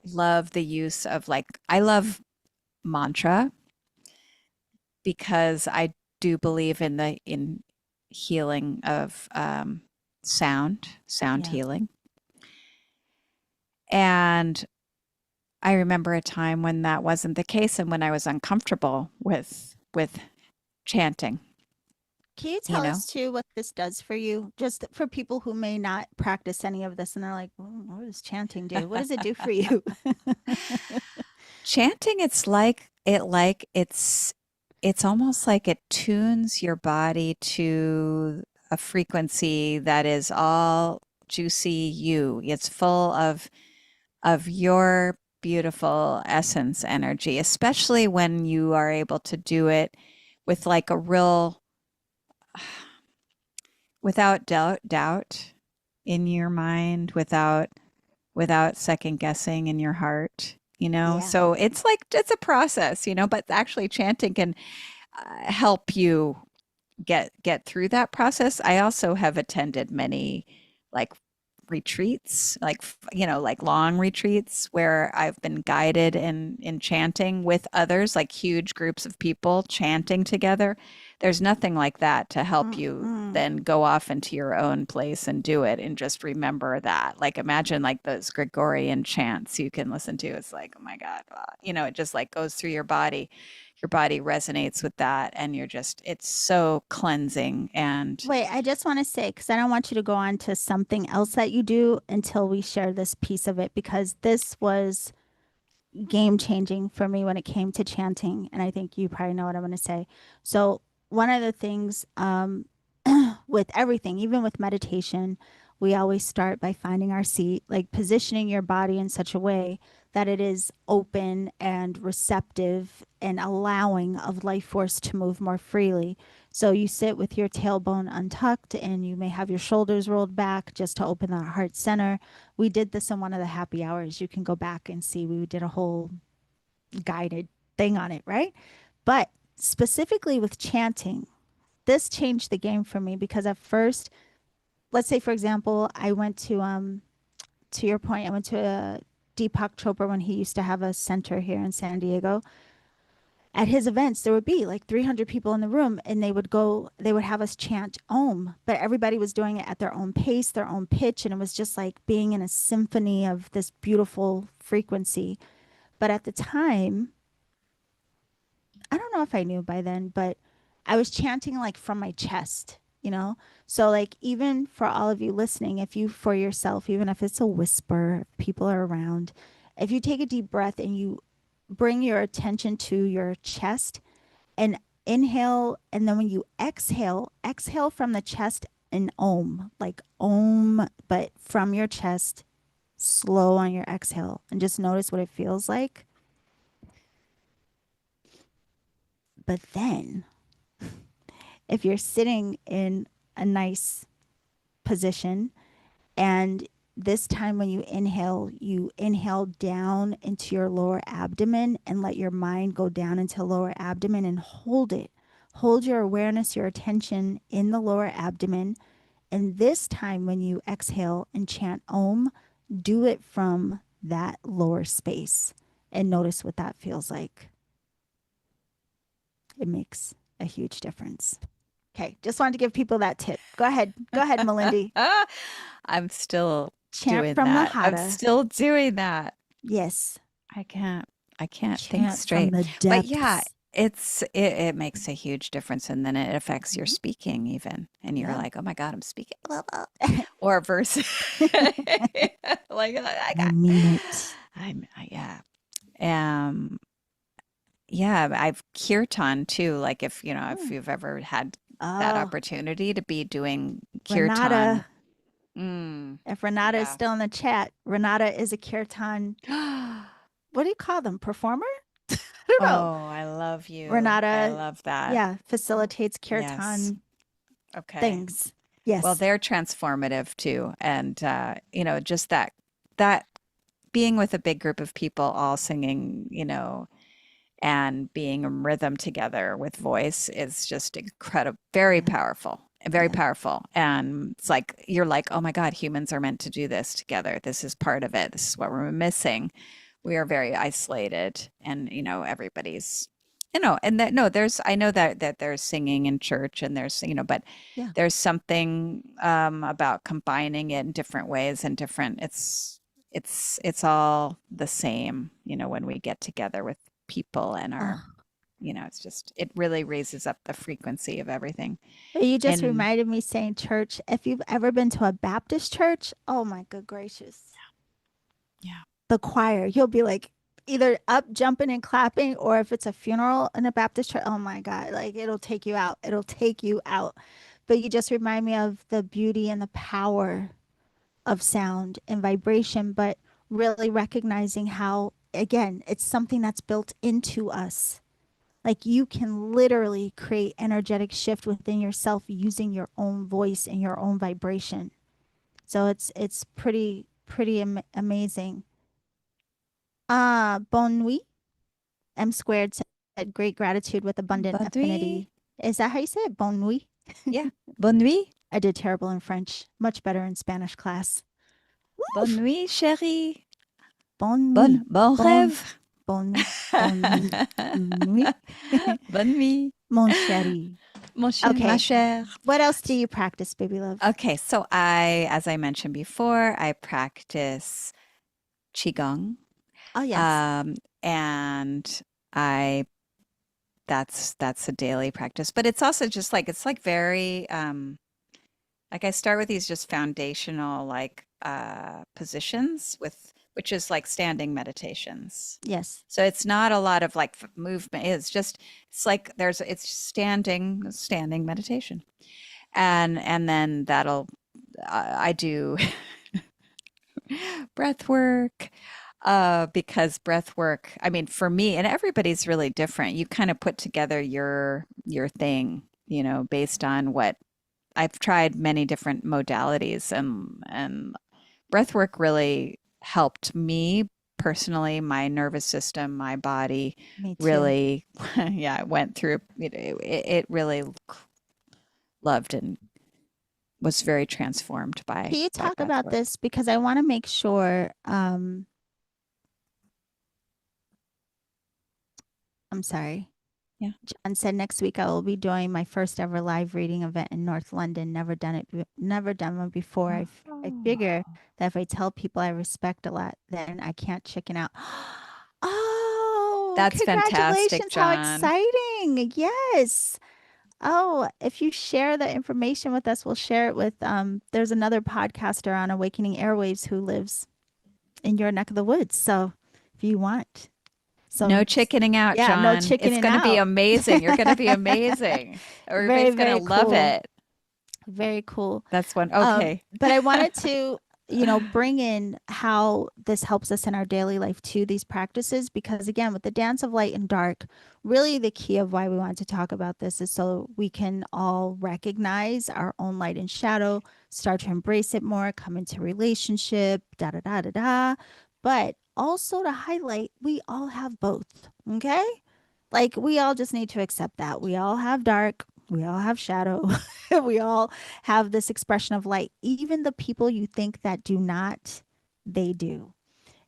love the use of, like, I love mantra because I do believe in the in healing of sound Yeah. healing. And I remember a time when that wasn't the case and when I was uncomfortable with chanting, Can you you tell know. us too what this does for you? Just for people who may not practice any of this and they're like, well, what does chanting do? What does it do for you? Chanting, it's almost like it tunes your body to a frequency that is all juicy you. It's full of your beautiful essence energy, especially when you are able to do it with like a real without doubt in your mind, without second guessing in your heart, you know? Yeah. So it's like, it's a process, you know, but actually chanting can help you get through that process. I also have attended many like retreats, like like long retreats where I've been guided in chanting with others, like huge groups of people chanting together. There's nothing like that to help you Mm-mm. then go off into your own place and do it and just remember that. Like imagine like those Gregorian chants you can listen to. It's like, oh my God, it just like goes through your body. Your body resonates with that and it's so cleansing and Wait, I just want to say, because I don't want you to go on to something else that you do until we share this piece of it, because this was game changing for me when it came to chanting. And I think you probably know what I'm going to say. So, one of the things with everything, even with meditation, we always start by finding our seat, like positioning your body in such a way that it is open and receptive and allowing of life force to move more freely. So you sit with your tailbone untucked and you may have your shoulders rolled back just to open the heart center. We did this in one of the happy hours. You can go back and see. We did a whole guided thing on it, right? But specifically with chanting, this changed the game for me because at first, let's say for example, I went to your point, I went to Deepak Chopra when he used to have a center here in San Diego. At his events, there would be like 300 people in the room, and they would have us chant Om, but everybody was doing it at their own pace, their own pitch, and it was just like being in a symphony of this beautiful frequency. But at the time, I don't know if I knew by then, but I was chanting like from my chest, you know? So, like, even for all of you listening, if you, for yourself, even if it's a whisper, if people are around, if you take a deep breath and you bring your attention to your chest and inhale, and then when you exhale, exhale from the chest and Om, like Om, but from your chest, slow on your exhale, and just notice what it feels like. But then if you're sitting in a nice position and this time when you inhale down into your lower abdomen and let your mind go down into lower abdomen and hold it. Hold your awareness, your attention in the lower abdomen. And this time when you exhale and chant Om, do it from that lower space and notice what that feels like. It makes a huge difference. Okay, just wanted to give people that tip. Go ahead. Go ahead, Melindy. I'm still Chant doing from the that. I'm Hada. still doing that. Yes. I can't I can't think Chant from straight. the But yeah, depths. it makes a huge difference and then it affects your Mhm. speaking even. And you're Yeah. like, "Oh my God, I'm speaking." Blah, blah. Or versus like I I got mean it. yeah. Um yeah, I've kirtan too. Like if Mm. you've ever had that Oh, opportunity to be doing Renata. kirtan. Mm, If Renata is yeah. still in the chat, Renata is a kirtan. What do you call them? Performer? I don't know. Oh, I love you. I Renata, love that. yeah, facilitates Yes. kirtan Okay. things. Well, Yes. they're transformative too. And just that being with a big group of people all singing, and being in rhythm together with voice is just incredible, very Yeah. powerful, very Yeah. powerful. And it's like you're like, oh my God, humans are meant to do this together. This is part of it. This is what we're missing. We are very isolated, and everybody's, and that no, there's I know that there's singing in church, and there's but Yeah. there's something about combining it in different ways and different. It's all the same, when we get together with people and Oh, it really raises up the frequency of everything. you just And reminded me saying church. If you've ever been to a Baptist church, oh my good gracious. yeah. The choir, you'll be like either up jumping and clapping, or if it's a funeral in a Baptist church, oh my God, like it'll take you out. It'll take you out. But you just remind me of the beauty and the power of sound and vibration, but really recognizing how, again, it's something that's built into us. Like you can literally create energetic shift within yourself using your own voice and your own vibration. So it's amazing. Bon nuit. M squared said great gratitude with abundant Badri, affinity. Is that how you say it? Bonne nuit. Yeah. Bonne nuit. I did terrible in French. Much better in Spanish class. Bonne Oof. nuit, chérie. Bonne nuit. Bon Bonne, rêve. bonne, bonne nuit. Bonne nuit, Mon chéri. ma Okay. chère. What else do you practice, baby love? Okay, so as I mentioned before, I practice Qigong. Oh, yes. Um, and I that's a daily practice, but it's also just like it's like very like I start with these just foundational like positions with which is like standing meditations. Yes. So it's not a lot of like movement. It's like it's standing meditation. And then that'll I do breath work because breath work, I mean, for me, and everybody's really different. You kind of put together your thing, based on what I've tried many different modalities, and breath work really helped me personally, my nervous system, my body Me too. really, yeah, it went through, it really loved and was very transformed Can you by talk breath about work. this? Because I want to make sure, I'm sorry. Yeah. John said next week I will be doing my first ever live reading event in North London. Never done one before. I Oh. figure that if I tell people I respect a lot, then I can't chicken out. Oh, That's fantastic, congratulations. How John. exciting. Yes. Oh, if you share the information with us, we'll share it with there's another podcaster on Awakening Airwaves who lives in your neck of the woods. So if you want. No So chickening out, yeah, no John. It's chickening going to be out. amazing. You're going to be amazing. Very, Everybody's going to very love cool. it. Very cool. That's one. Okay. But I wanted to, bring in how this helps us in our daily life too, these practices, because again, with the dance of light and dark, really the key of why we wanted to talk about this is so we can all recognize our own light and shadow, start to embrace it more, come into relationship, da da da da da. But also to highlight, we all have both. Okay. Like we all just need to accept that. We all have dark, we all have shadow, we all have this expression of light. Even the people you think that do not, they do.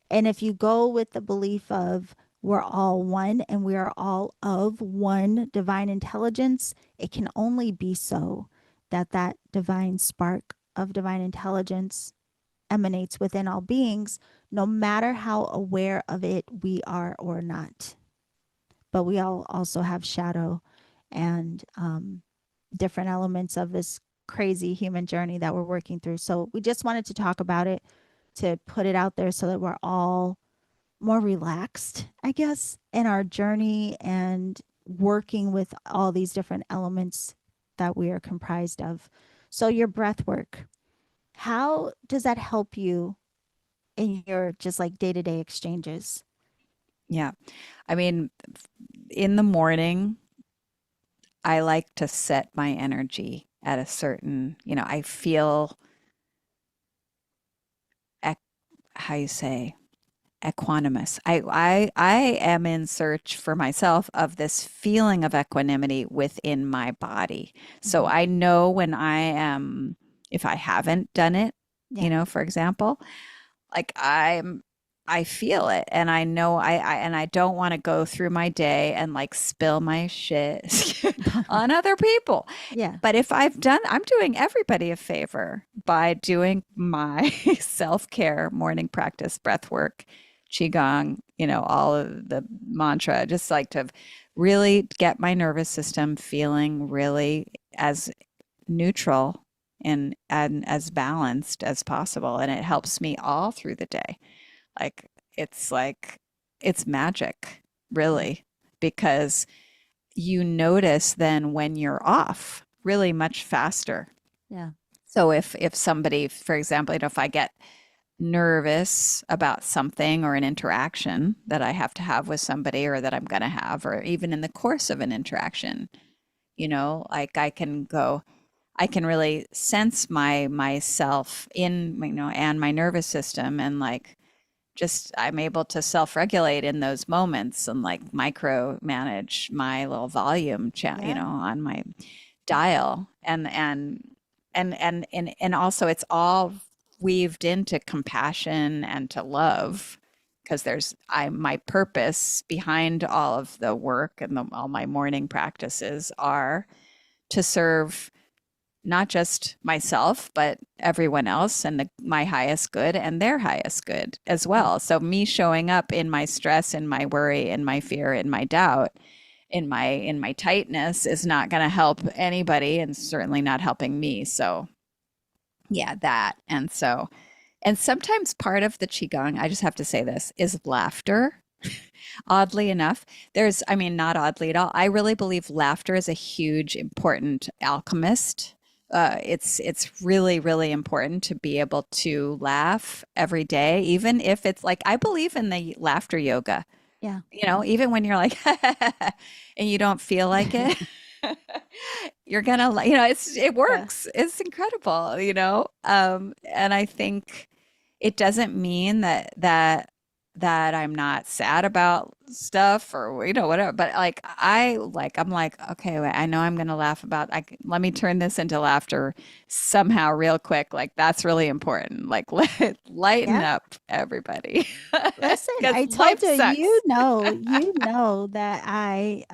And if you go with the belief of we're all one and we are all of one divine intelligence, it can only be so that that divine spark of divine intelligence emanates within all beings, no matter how aware of it we are or not. But we all also have shadow and different elements of this crazy human journey that we're working through. So we just wanted to talk about it, to put it out there so that we're all more relaxed, I guess, in our journey and working with all these different elements that we are comprised of. So your breath work, how does that help you in your just like day-to-day exchanges? Yeah. I mean, in the morning, I like to set my energy at a certain, I feel, how you say, equanimous. I am in search for myself of this feeling of equanimity within my body. So Mhm. I know when I am, if I haven't done it, Yeah. for example, like I feel it and I know and I don't want to go through my day and like spill my shit on other people. Yeah. But if I'm doing everybody a favor by doing my self-care morning practice, breath work, qigong, all of the mantra, just like to really get my nervous system feeling really as neutral and as balanced as possible. And it helps me all through the day. Like it's magic, Yeah. really, because you notice then when you're off really much faster. Yeah. So if somebody, for example, if I get nervous about something or an interaction that I have to have with somebody or that I'm going to have, or even in the course of an interaction, like I can really sense myself in, and my nervous system and like just I'm able to self-regulate in those moments and like micro manage my little volume Yeah. on my dial. And also it's all weaved into compassion and to love, because there's my purpose behind all of the work and all my morning practices are to serve not just myself, but everyone else and my highest good and their highest good as Yeah. well. So me showing up in my stress, in my worry, in my fear, in my doubt, in my tightness is not going to help anybody, and certainly not helping me. So yeah, that. And sometimes part of the qigong, I just have to say this, is laughter. Oddly enough, I mean, not oddly at all. I really believe laughter is a huge, important alchemist. It's really, really important to be able to laugh every day, even if it's like, I believe in the laughter yoga, Yeah. even when you're like, and you don't feel like it, you're gonna, it Yeah. works. It's incredible, and I think it doesn't mean that I'm not sad about stuff or whatever, but I'm like, okay, wait, I know I'm gonna laugh about, let me turn this into laughter somehow real quick. Like that's really important. Like lighten Yeah. up, everybody, Listen, because I life told you, sucks. you know that I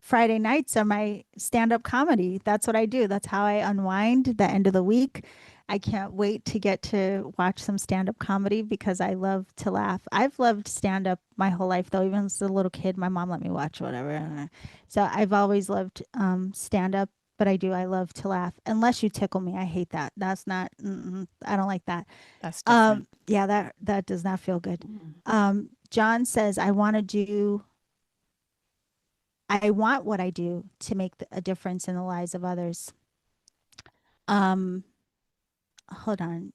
Friday nights are my stand-up comedy. That's what I do. That's how I unwind the end of the week. I can't wait to get to watch some stand-up comedy because I love to laugh. I've loved stand-up my whole life though. Even as a little kid, my mom let me watch whatever. So I've always loved stand-up, but I love to laugh. Unless you tickle me. I hate that. That's not I don't like that. That's different. Yeah, that does not feel good. Mm. John says I want what I do to make a difference in the lives of others. Um, hold on.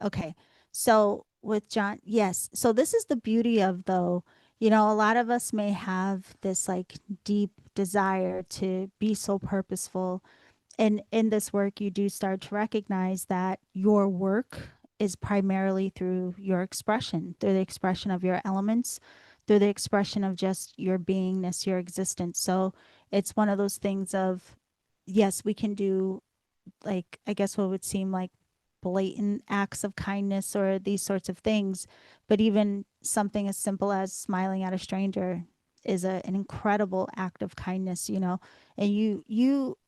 Okay. So with John, yes. So this is the beauty of though, a lot of us may have this like deep desire to be so purposeful. And in this work, you do start to recognize that your work is primarily through your expression, through the expression of your elements, through the expression of just your beingness, your existence. So it's one of those things of, yes, we can do like, I guess what would seem like blatant acts of kindness or these sorts of things. But even something as simple as smiling at a stranger is an incredible act of kindness, and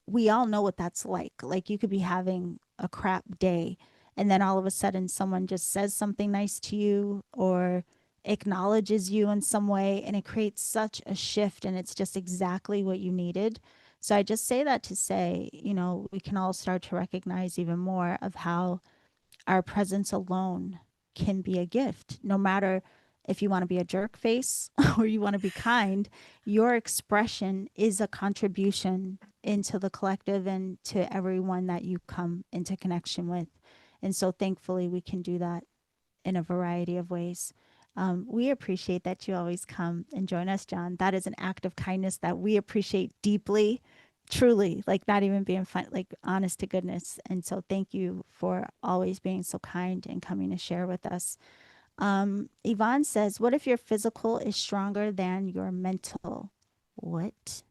we all know what that's like. Like you could be having a crap day and then all of a sudden someone just says something nice to you or acknowledges you in some way and it creates such a shift and it's just exactly what you needed. So I just say that to say, we can all start to recognize even more of how our presence alone can be a gift. No matter if you want to be a jerk face or you want to be kind, your expression is a contribution into the collective and to everyone that you come into connection with. And so thankfully we can do that in a variety of ways. We appreciate that you always come and join us, John. That is an act of kindness that we appreciate deeply, truly, like not even being fun, like honest to goodness. And so thank you for always being so kind and coming to share with us. Yvonne says, what if your physical is stronger than your mental? What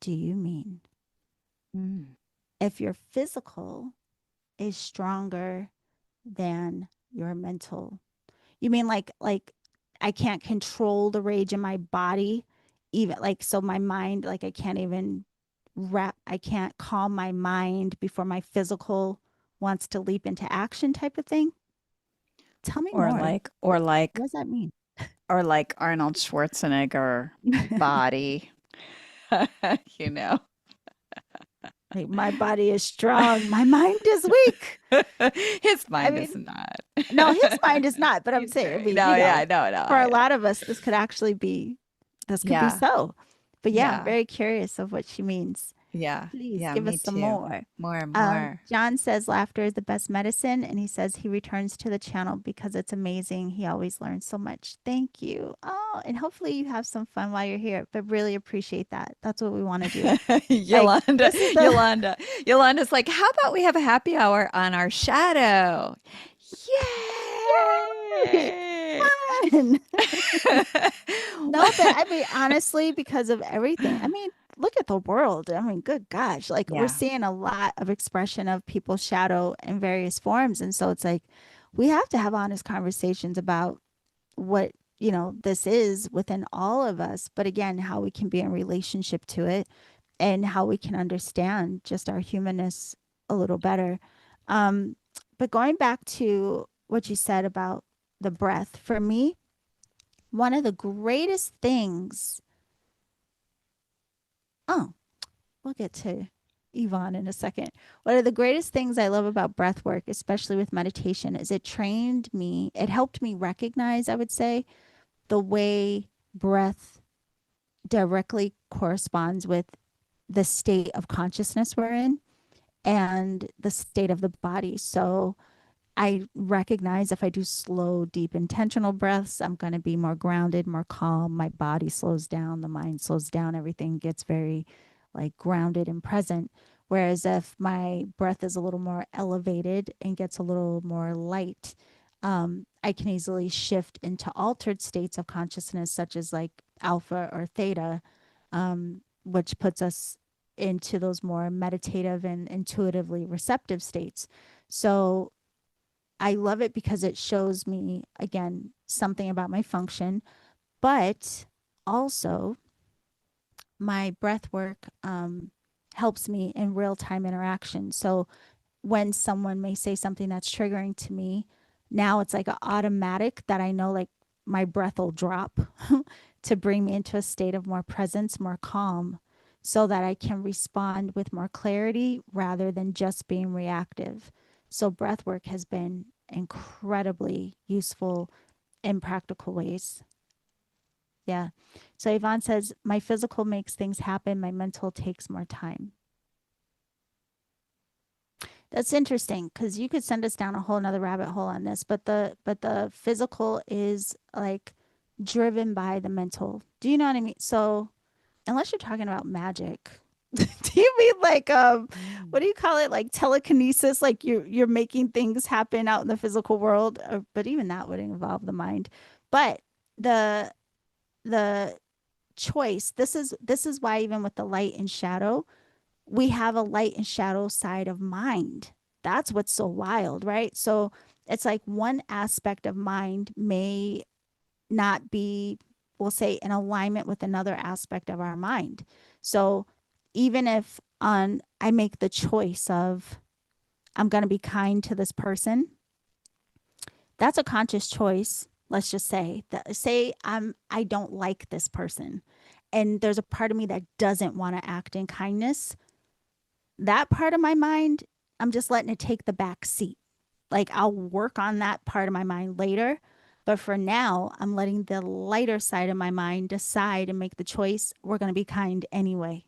do you mean? Mm. If your physical is stronger than your mental, you mean like I can't control the rage in my body, even like so my mind, like I can't calm my mind before my physical wants to leap into action type of thing? Tell me Or more. like, or like, What does that mean? or like Arnold Schwarzenegger body, you know. Like my body is strong, my mind is weak. His I mind is mean, not. no, his mind is not, but I'm He's saying, I very, mean, no, yeah, no, no, for a I know. lot of us, this could be Yeah, so. But yeah, I'm yeah, very curious of what she means. yeah, Please yeah, give me us some too. more. More and more. John says laughter is the best medicine, and he says he returns to the channel because it's amazing. He always learns so much. Thank you. Oh, and hopefully you have some fun while you're here, but really appreciate that. That's what we want to do. Like, Yolanda, this is the Yolanda's like, how about we have a happy hour on our shadow? Yay! Come on. No, but I mean, honestly, because of everything, I mean, look at the world. I mean, good gosh, like we're Yeah. seeing a lot of expression of people's shadow in various forms. And so it's like we have to have honest conversations about what, this is within all of us. But again, how we can be in relationship to it and how we can understand just our humanness a little better. Um, but going back to what you said about the breath, for me, one of the greatest things, oh, we'll get to Yvonne in a second. One of the greatest things I love about breath work, especially with meditation, is it helped me recognize, I would say, the way breath directly corresponds with the state of consciousness we're in and the state of the body. So I recognize if I do slow, deep, intentional breaths, I'm going to be more grounded, more calm. My body slows down, the mind slows down, everything gets very like grounded and present. Whereas if my breath is a little more elevated and gets a little more light, I can easily shift into altered states of consciousness, such as like alpha or theta, which puts us into those more meditative and intuitively receptive states. So I love it because it shows me, again, something about my function, but also my breath work helps me in real time interaction. So when someone may say something that's triggering to me, now it's like an automatic that I know like my breath will drop to bring me into a state of more presence, more calm, so that I can respond with more clarity rather than just being reactive. So breath work has been incredibly useful in practical ways. Yeah. So Yvonne says, my physical makes things happen, my mental takes more time. That's interesting because you could send us down a whole nother rabbit hole on this, but the physical is like driven by the mental. Do you know what I mean? So unless you're talking about magic, do you mean like what Mm. do you call it? Like telekinesis, like you're making things happen out in the physical world, but even that would involve the mind. But the the choice, this is why even with the light and shadow, we have a light and shadow side of mind. That's what's so wild, right? So it's like one aspect of mind may not be, we'll say, in alignment with another aspect of our mind. So even if on I make the choice of I'm going to be kind to this person, that's a conscious choice. Let's just say that say I don't like this person and there's a part of me that doesn't want to act in kindness. That part of my mind, I'm just letting it take the back seat. Like I'll work on that part of my mind later. But for now, I'm letting the lighter side of my mind decide and make the choice. We're going to be kind anyway.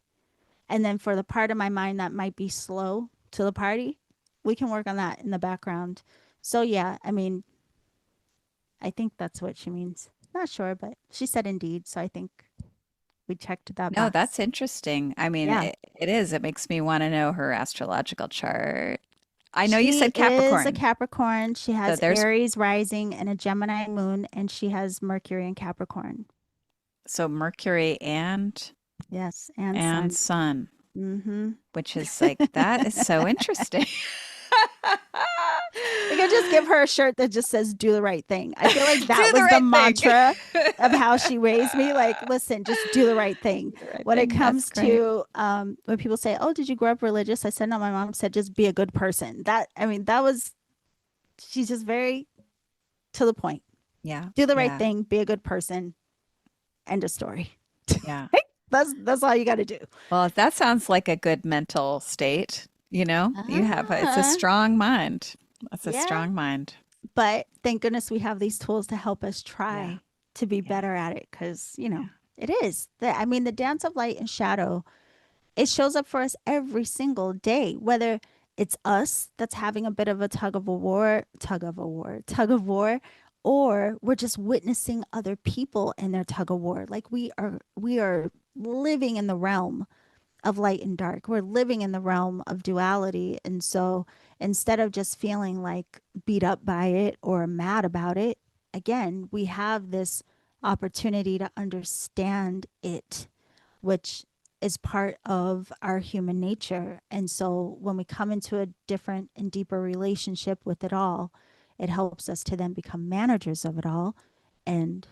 And then for the part of my mind that might be slow to the party, we can work on that in the background. So, yeah, I mean, I think that's what she means. Not sure, but she said indeed. So I think we checked that No, box. that's interesting. I mean, Yeah. it is. It makes me want to know her astrological chart. I know you She said is a Capricorn. Capricorn. She So has there's Aries rising and a Gemini moon, and she has Mercury in Capricorn. so Mercury Yes, and and Sun. Sun, Mm-hmm. which is like that is so interesting. We could just give her a shirt that just says "Do the right thing." I feel like Do that the was the right thing. mantra of how she raised me. Like, listen, just do the right thing. Do the right When it thing. That's comes great. to when people say, "Oh, did you grow up religious?" I said, "No." My mom said, "Just be a good person." That I mean, that was she's just very to the point. Yeah. Do the right Yeah. thing. Be a good person. End of story. Yeah. That's all you got to do. Well, that sounds like a good mental state. You know, you have it's a Ah, strong mind. That's a yeah. strong mind. But thank goodness we have these tools to help us Yeah. try to be Yeah. better at it because, Yeah. it is. I mean, the dance of light and shadow, it shows up for us every single day, whether it's us that's having a bit of a tug of war, or we're just witnessing other people in their tug of war. Like we are living in the realm of light and dark. We're living in the realm of duality. And so instead of just feeling like beat up by it or mad about it, again, we have this opportunity to understand it, which is part of our human nature. And so when we come into a different and deeper relationship with it all, it helps us to then become managers of it all. And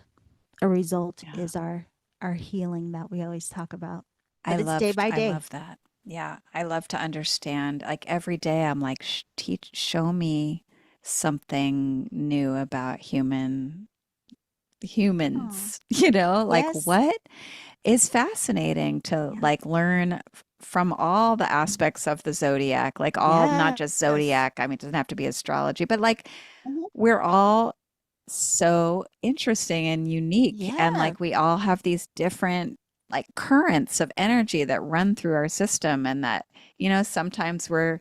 a result Yeah. is our healing that we always talk about. I But it's day loved by I day. love that. Yeah, I love to understand. Like every day I'm like, teach, show me something new about Oh, humans, like yes. what is fascinating to Yeah. like learn from all the aspects of the zodiac, like all, not just Yes. zodiac. I mean, it doesn't have to be astrology, but like Mhm. we're all so interesting and unique. And Yeah. like we all have these different like currents of energy that run through our system. And that, sometimes we're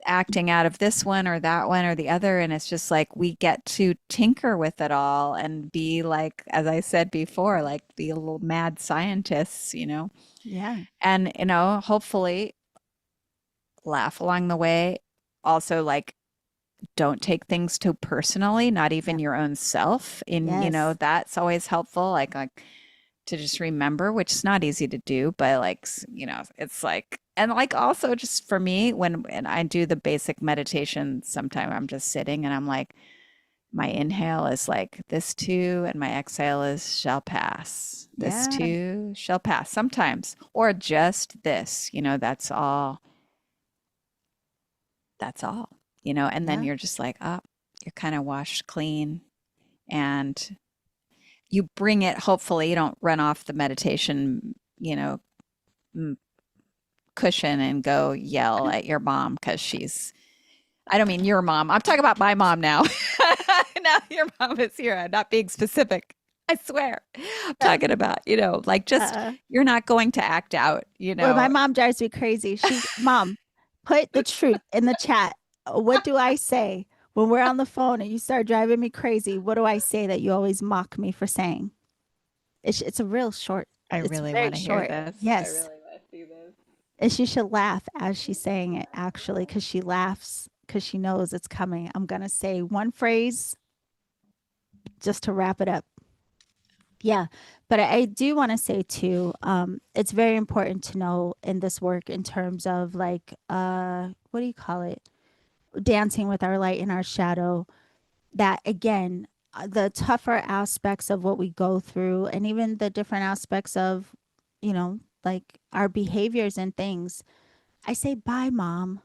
acting out of this one or that one or the other. And it's just like we get to tinker with it all and be like, as I said before, like be a little mad scientists, Yeah. and, hopefully laugh along the way. Also, like, don't take things too personally, not even Yeah. your own self. In, Yes. that's always helpful. Like to just remember, which is not easy to do, but like, it's like, and like also just for me, when I do the basic meditation, sometime I'm just sitting and I'm like, my inhale is like this too, and my exhale is shall pass. This Yeah. too shall pass sometimes, or just this, that's all, and then Yeah. you're just like, oh, you're kind of washed clean and you bring it, hopefully, you don't run off the meditation, cushion and go yell at your mom because I don't mean your mom. I'm talking about my mom now. Now your mom is here. I'm not being specific. I swear. I'm Uh, talking about, like just uh, you're not going to act out, well, my mom drives me crazy. Mom, put the truth in the chat. What do I say when we're on the phone and you start driving me crazy? What do I say that you always mock me for saying? It's a real short, I it's really very want to hear short. this. I Yes. really want to see this. And she should laugh as she's saying it, actually, because she laughs because she knows it's coming. I'm going to say one phrase just to wrap it up. Yeah. But I do want to say too, it's very important to know in this work in terms of like, what do you call it? Dancing with our light and our shadow. That again, the tougher aspects of what we go through, and even the different aspects of, like our behaviors and things. I say, bye, mom.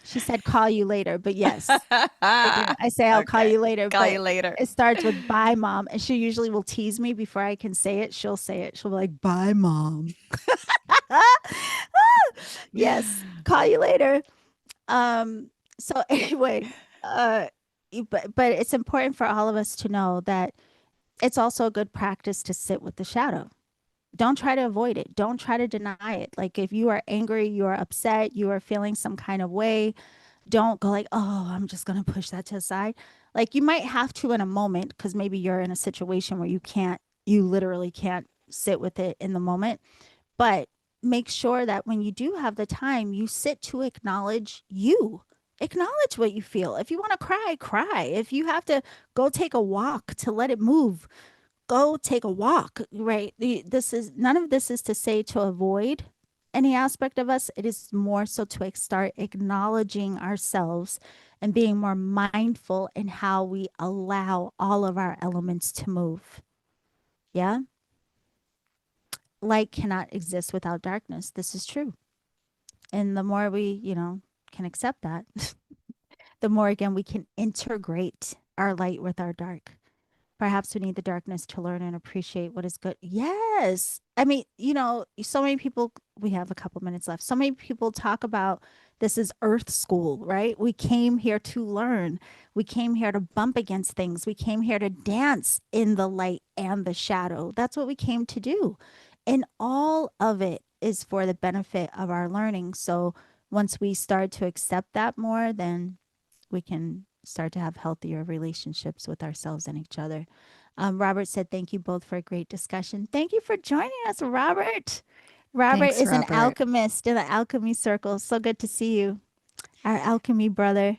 She said, call you later. But yes, I do. I say, I'll call Okay. you later. Call you But later. it starts with bye, mom. And she usually will tease me before I can say it. She'll say it. She'll be like, bye, mom. Yes, call you later. So anyway, but it's important for all of us to know that it's also a good practice to sit with the shadow. Don't try to avoid it. Don't try to deny it. Like if you are angry, you are upset, you are feeling some kind of way, don't go like, oh, I'm just going to push that to the side. Like you might have to in a moment because maybe you're in a situation where you literally can't sit with it in the moment. But make sure that when you do have the time, you sit to acknowledge you. Acknowledge what you feel. If you want to cry, cry. If you have to go take a walk to let it move, go take a walk, right? This is none of this is to say to avoid any aspect of us. It is more so to start acknowledging ourselves and being more mindful in how we allow all of our elements to move. Yeah. Light cannot exist without darkness. This is true. And the more we, can accept that, the more again we can integrate our light with our dark. Perhaps we need the darkness to learn and appreciate what is good. Yes. I mean, so many people, we have a couple minutes left. So many people talk about this is earth school, right? We came here to learn. We came here to bump against things. We came here to dance in the light and the shadow. That's what we came to do. And all of it is for the benefit of our learning. So once we start to accept that more, then we can start to have healthier relationships with ourselves and each other. Robert said, thank you both for a great discussion. Thank you for joining us, Robert. Robert Thanks, is an Robert. alchemist in the alchemy circle. So good to see you, our alchemy brother.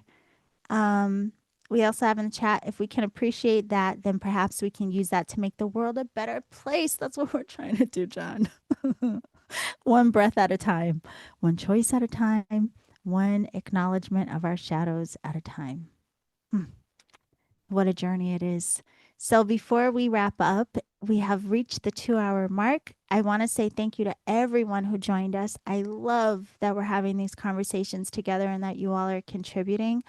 Um, We also have in the chat, if we can appreciate that, then perhaps we can use that to make the world a better place. That's what we're trying to do, John. One breath at a time, one choice at a time, one acknowledgement of our shadows at a time. Hmm. What a journey it is. So before we wrap up, we have reached the 2 hour mark. I want to say thank you to everyone who joined us. I love that we're having these conversations together and that you all are contributing.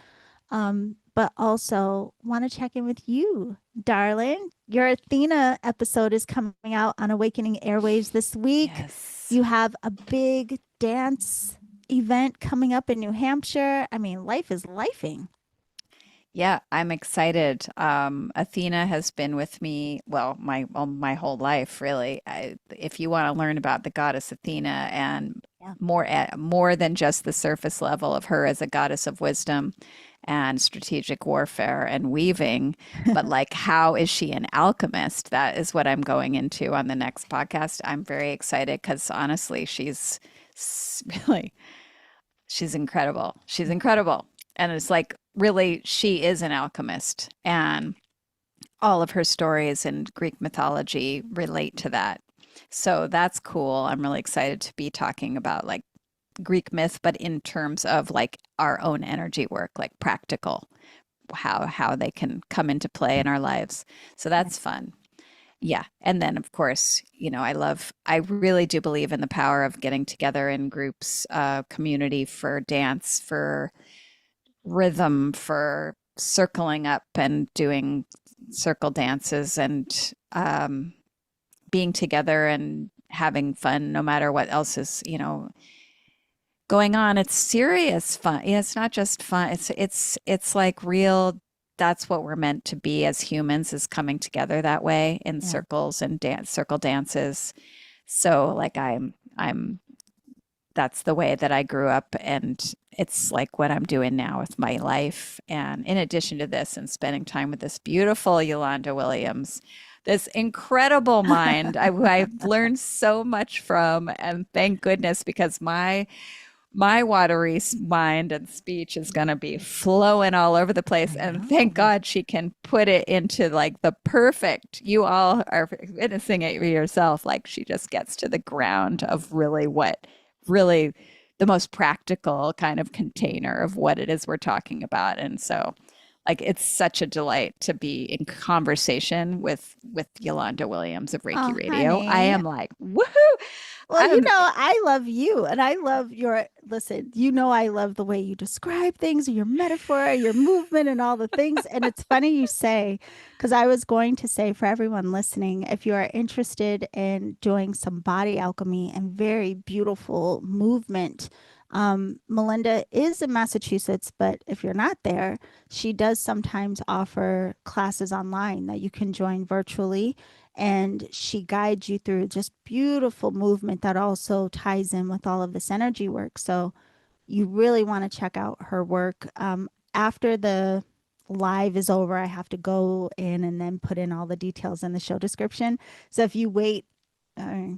But also want to check in with you, darling. Your Athena episode is coming out on Awakening Airwaves this week. Yes. You have a big dance event coming up in New Hampshire. I mean, life is lifing. Yeah, I'm excited. Athena has been with me, well, my whole life, really. If you want to learn about the goddess Athena and Yeah. more than just the surface level of her as a goddess of wisdom and strategic warfare and weaving, but like how is she an alchemist? That is what I'm going into on the next podcast. I'm very excited because honestly, really she's incredible. She's incredible. And it's like, really, she is an alchemist. And all of her stories in Greek mythology relate to that. So that's cool. I'm really excited to be talking about like Greek myth, but in terms of like our own energy work, like practical, how they can come into play in our lives. So that's Yes. fun. Yeah. And then, of course, I really do believe in the power of getting together in groups, community for dance, for rhythm, for circling up and doing circle dances and being together and having fun no matter what else is, going on. It's serious fun. Yeah, it's not just fun. It's like real. That's what we're meant to be as humans, is coming together that way in Yeah. circles and circle dances. So like I'm that's the way that I grew up, and it's like what I'm doing now with my life. And in addition to this, and spending time with this beautiful Yolanda Williams, this incredible mind I've learned so much from, and thank goodness, because my watery mind and speech is going to be flowing all over the place. I And thank know. God she can put it into like the perfect, you all are witnessing it yourself. Like she just gets to the ground of really the most practical kind of container of what it is we're talking about. And so like it's such a delight to be in conversation with Yolanda Williams of Reiki Oh, Radio. I honey. am like, woohoo! Well, I'm I love you and I love your, listen, I love the way you describe things, your metaphor, your movement, and all the things. And it's funny you say, because I was going to say for everyone listening, if you are interested in doing some body alchemy and very beautiful movement, Melinda is in Massachusetts, but if you're not there, she does sometimes offer classes online that you can join virtually, and she guides you through just beautiful movement that also ties in with all of this energy work. So you really want to check out her work. After the live is over, I have to go in and then put in all the details in the show description. So if you wait,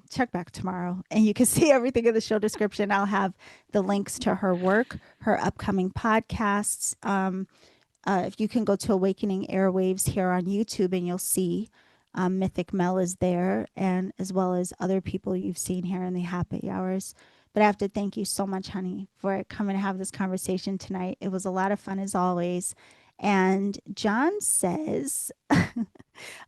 check back tomorrow and you can see everything in the show description. I'll have the links to her work, her upcoming podcasts. If you can go to Awakening Airwaves here on YouTube, and you'll see Mythic Mel is there, and as well as other people you've seen here in the happy hours. But I have to thank you so much, honey, for coming to have this conversation tonight. It was a lot of fun as always. And John says,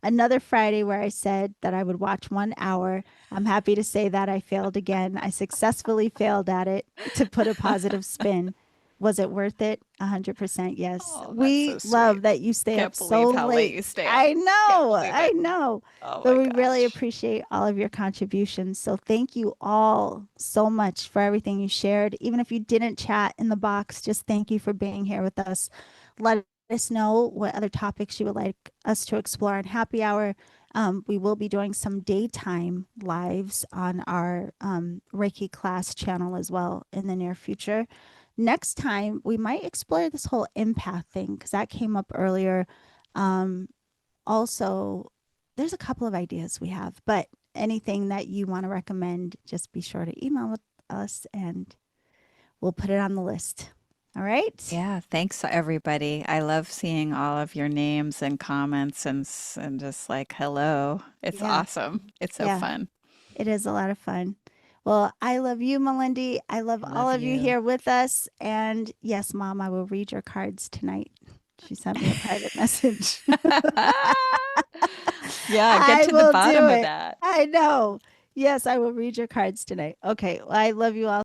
another Friday where I said that I would watch 1 hour. I'm happy to say that I failed again. I successfully failed at it, to put a positive spin. Was it worth it? 100% yes. Oh, that's We so sweet. love that you stay up Can't so believe how late late. you stay up. I Can't know, believe I it. know. Oh But my we really gosh. appreciate all of your contributions. So thank you all so much for everything you shared. Even if you didn't chat in the box, just thank you for being here with us. Let us know what other topics you would like us to explore in happy hour. We will be doing some daytime lives on our Reiki class channel as well in the near future. Next time, we might explore this whole empath thing because that came up earlier. Um, Also, there's a couple of ideas we have, but anything that you want to recommend, just be sure to email with us and we'll put it on the list. All right. Yeah, thanks everybody. I love seeing all of your names and comments and just like hello. It's Yeah. awesome. It's so Yeah. fun. It is a lot of fun. Well, I love you, Melindy. I love I all love of you you. here with us. And yes, Mom, I will read your cards tonight. She sent me a private message. Yeah, get I to the will do bottom of it. that. I know. Yes, I will read your cards tonight. Okay. Well, I love you all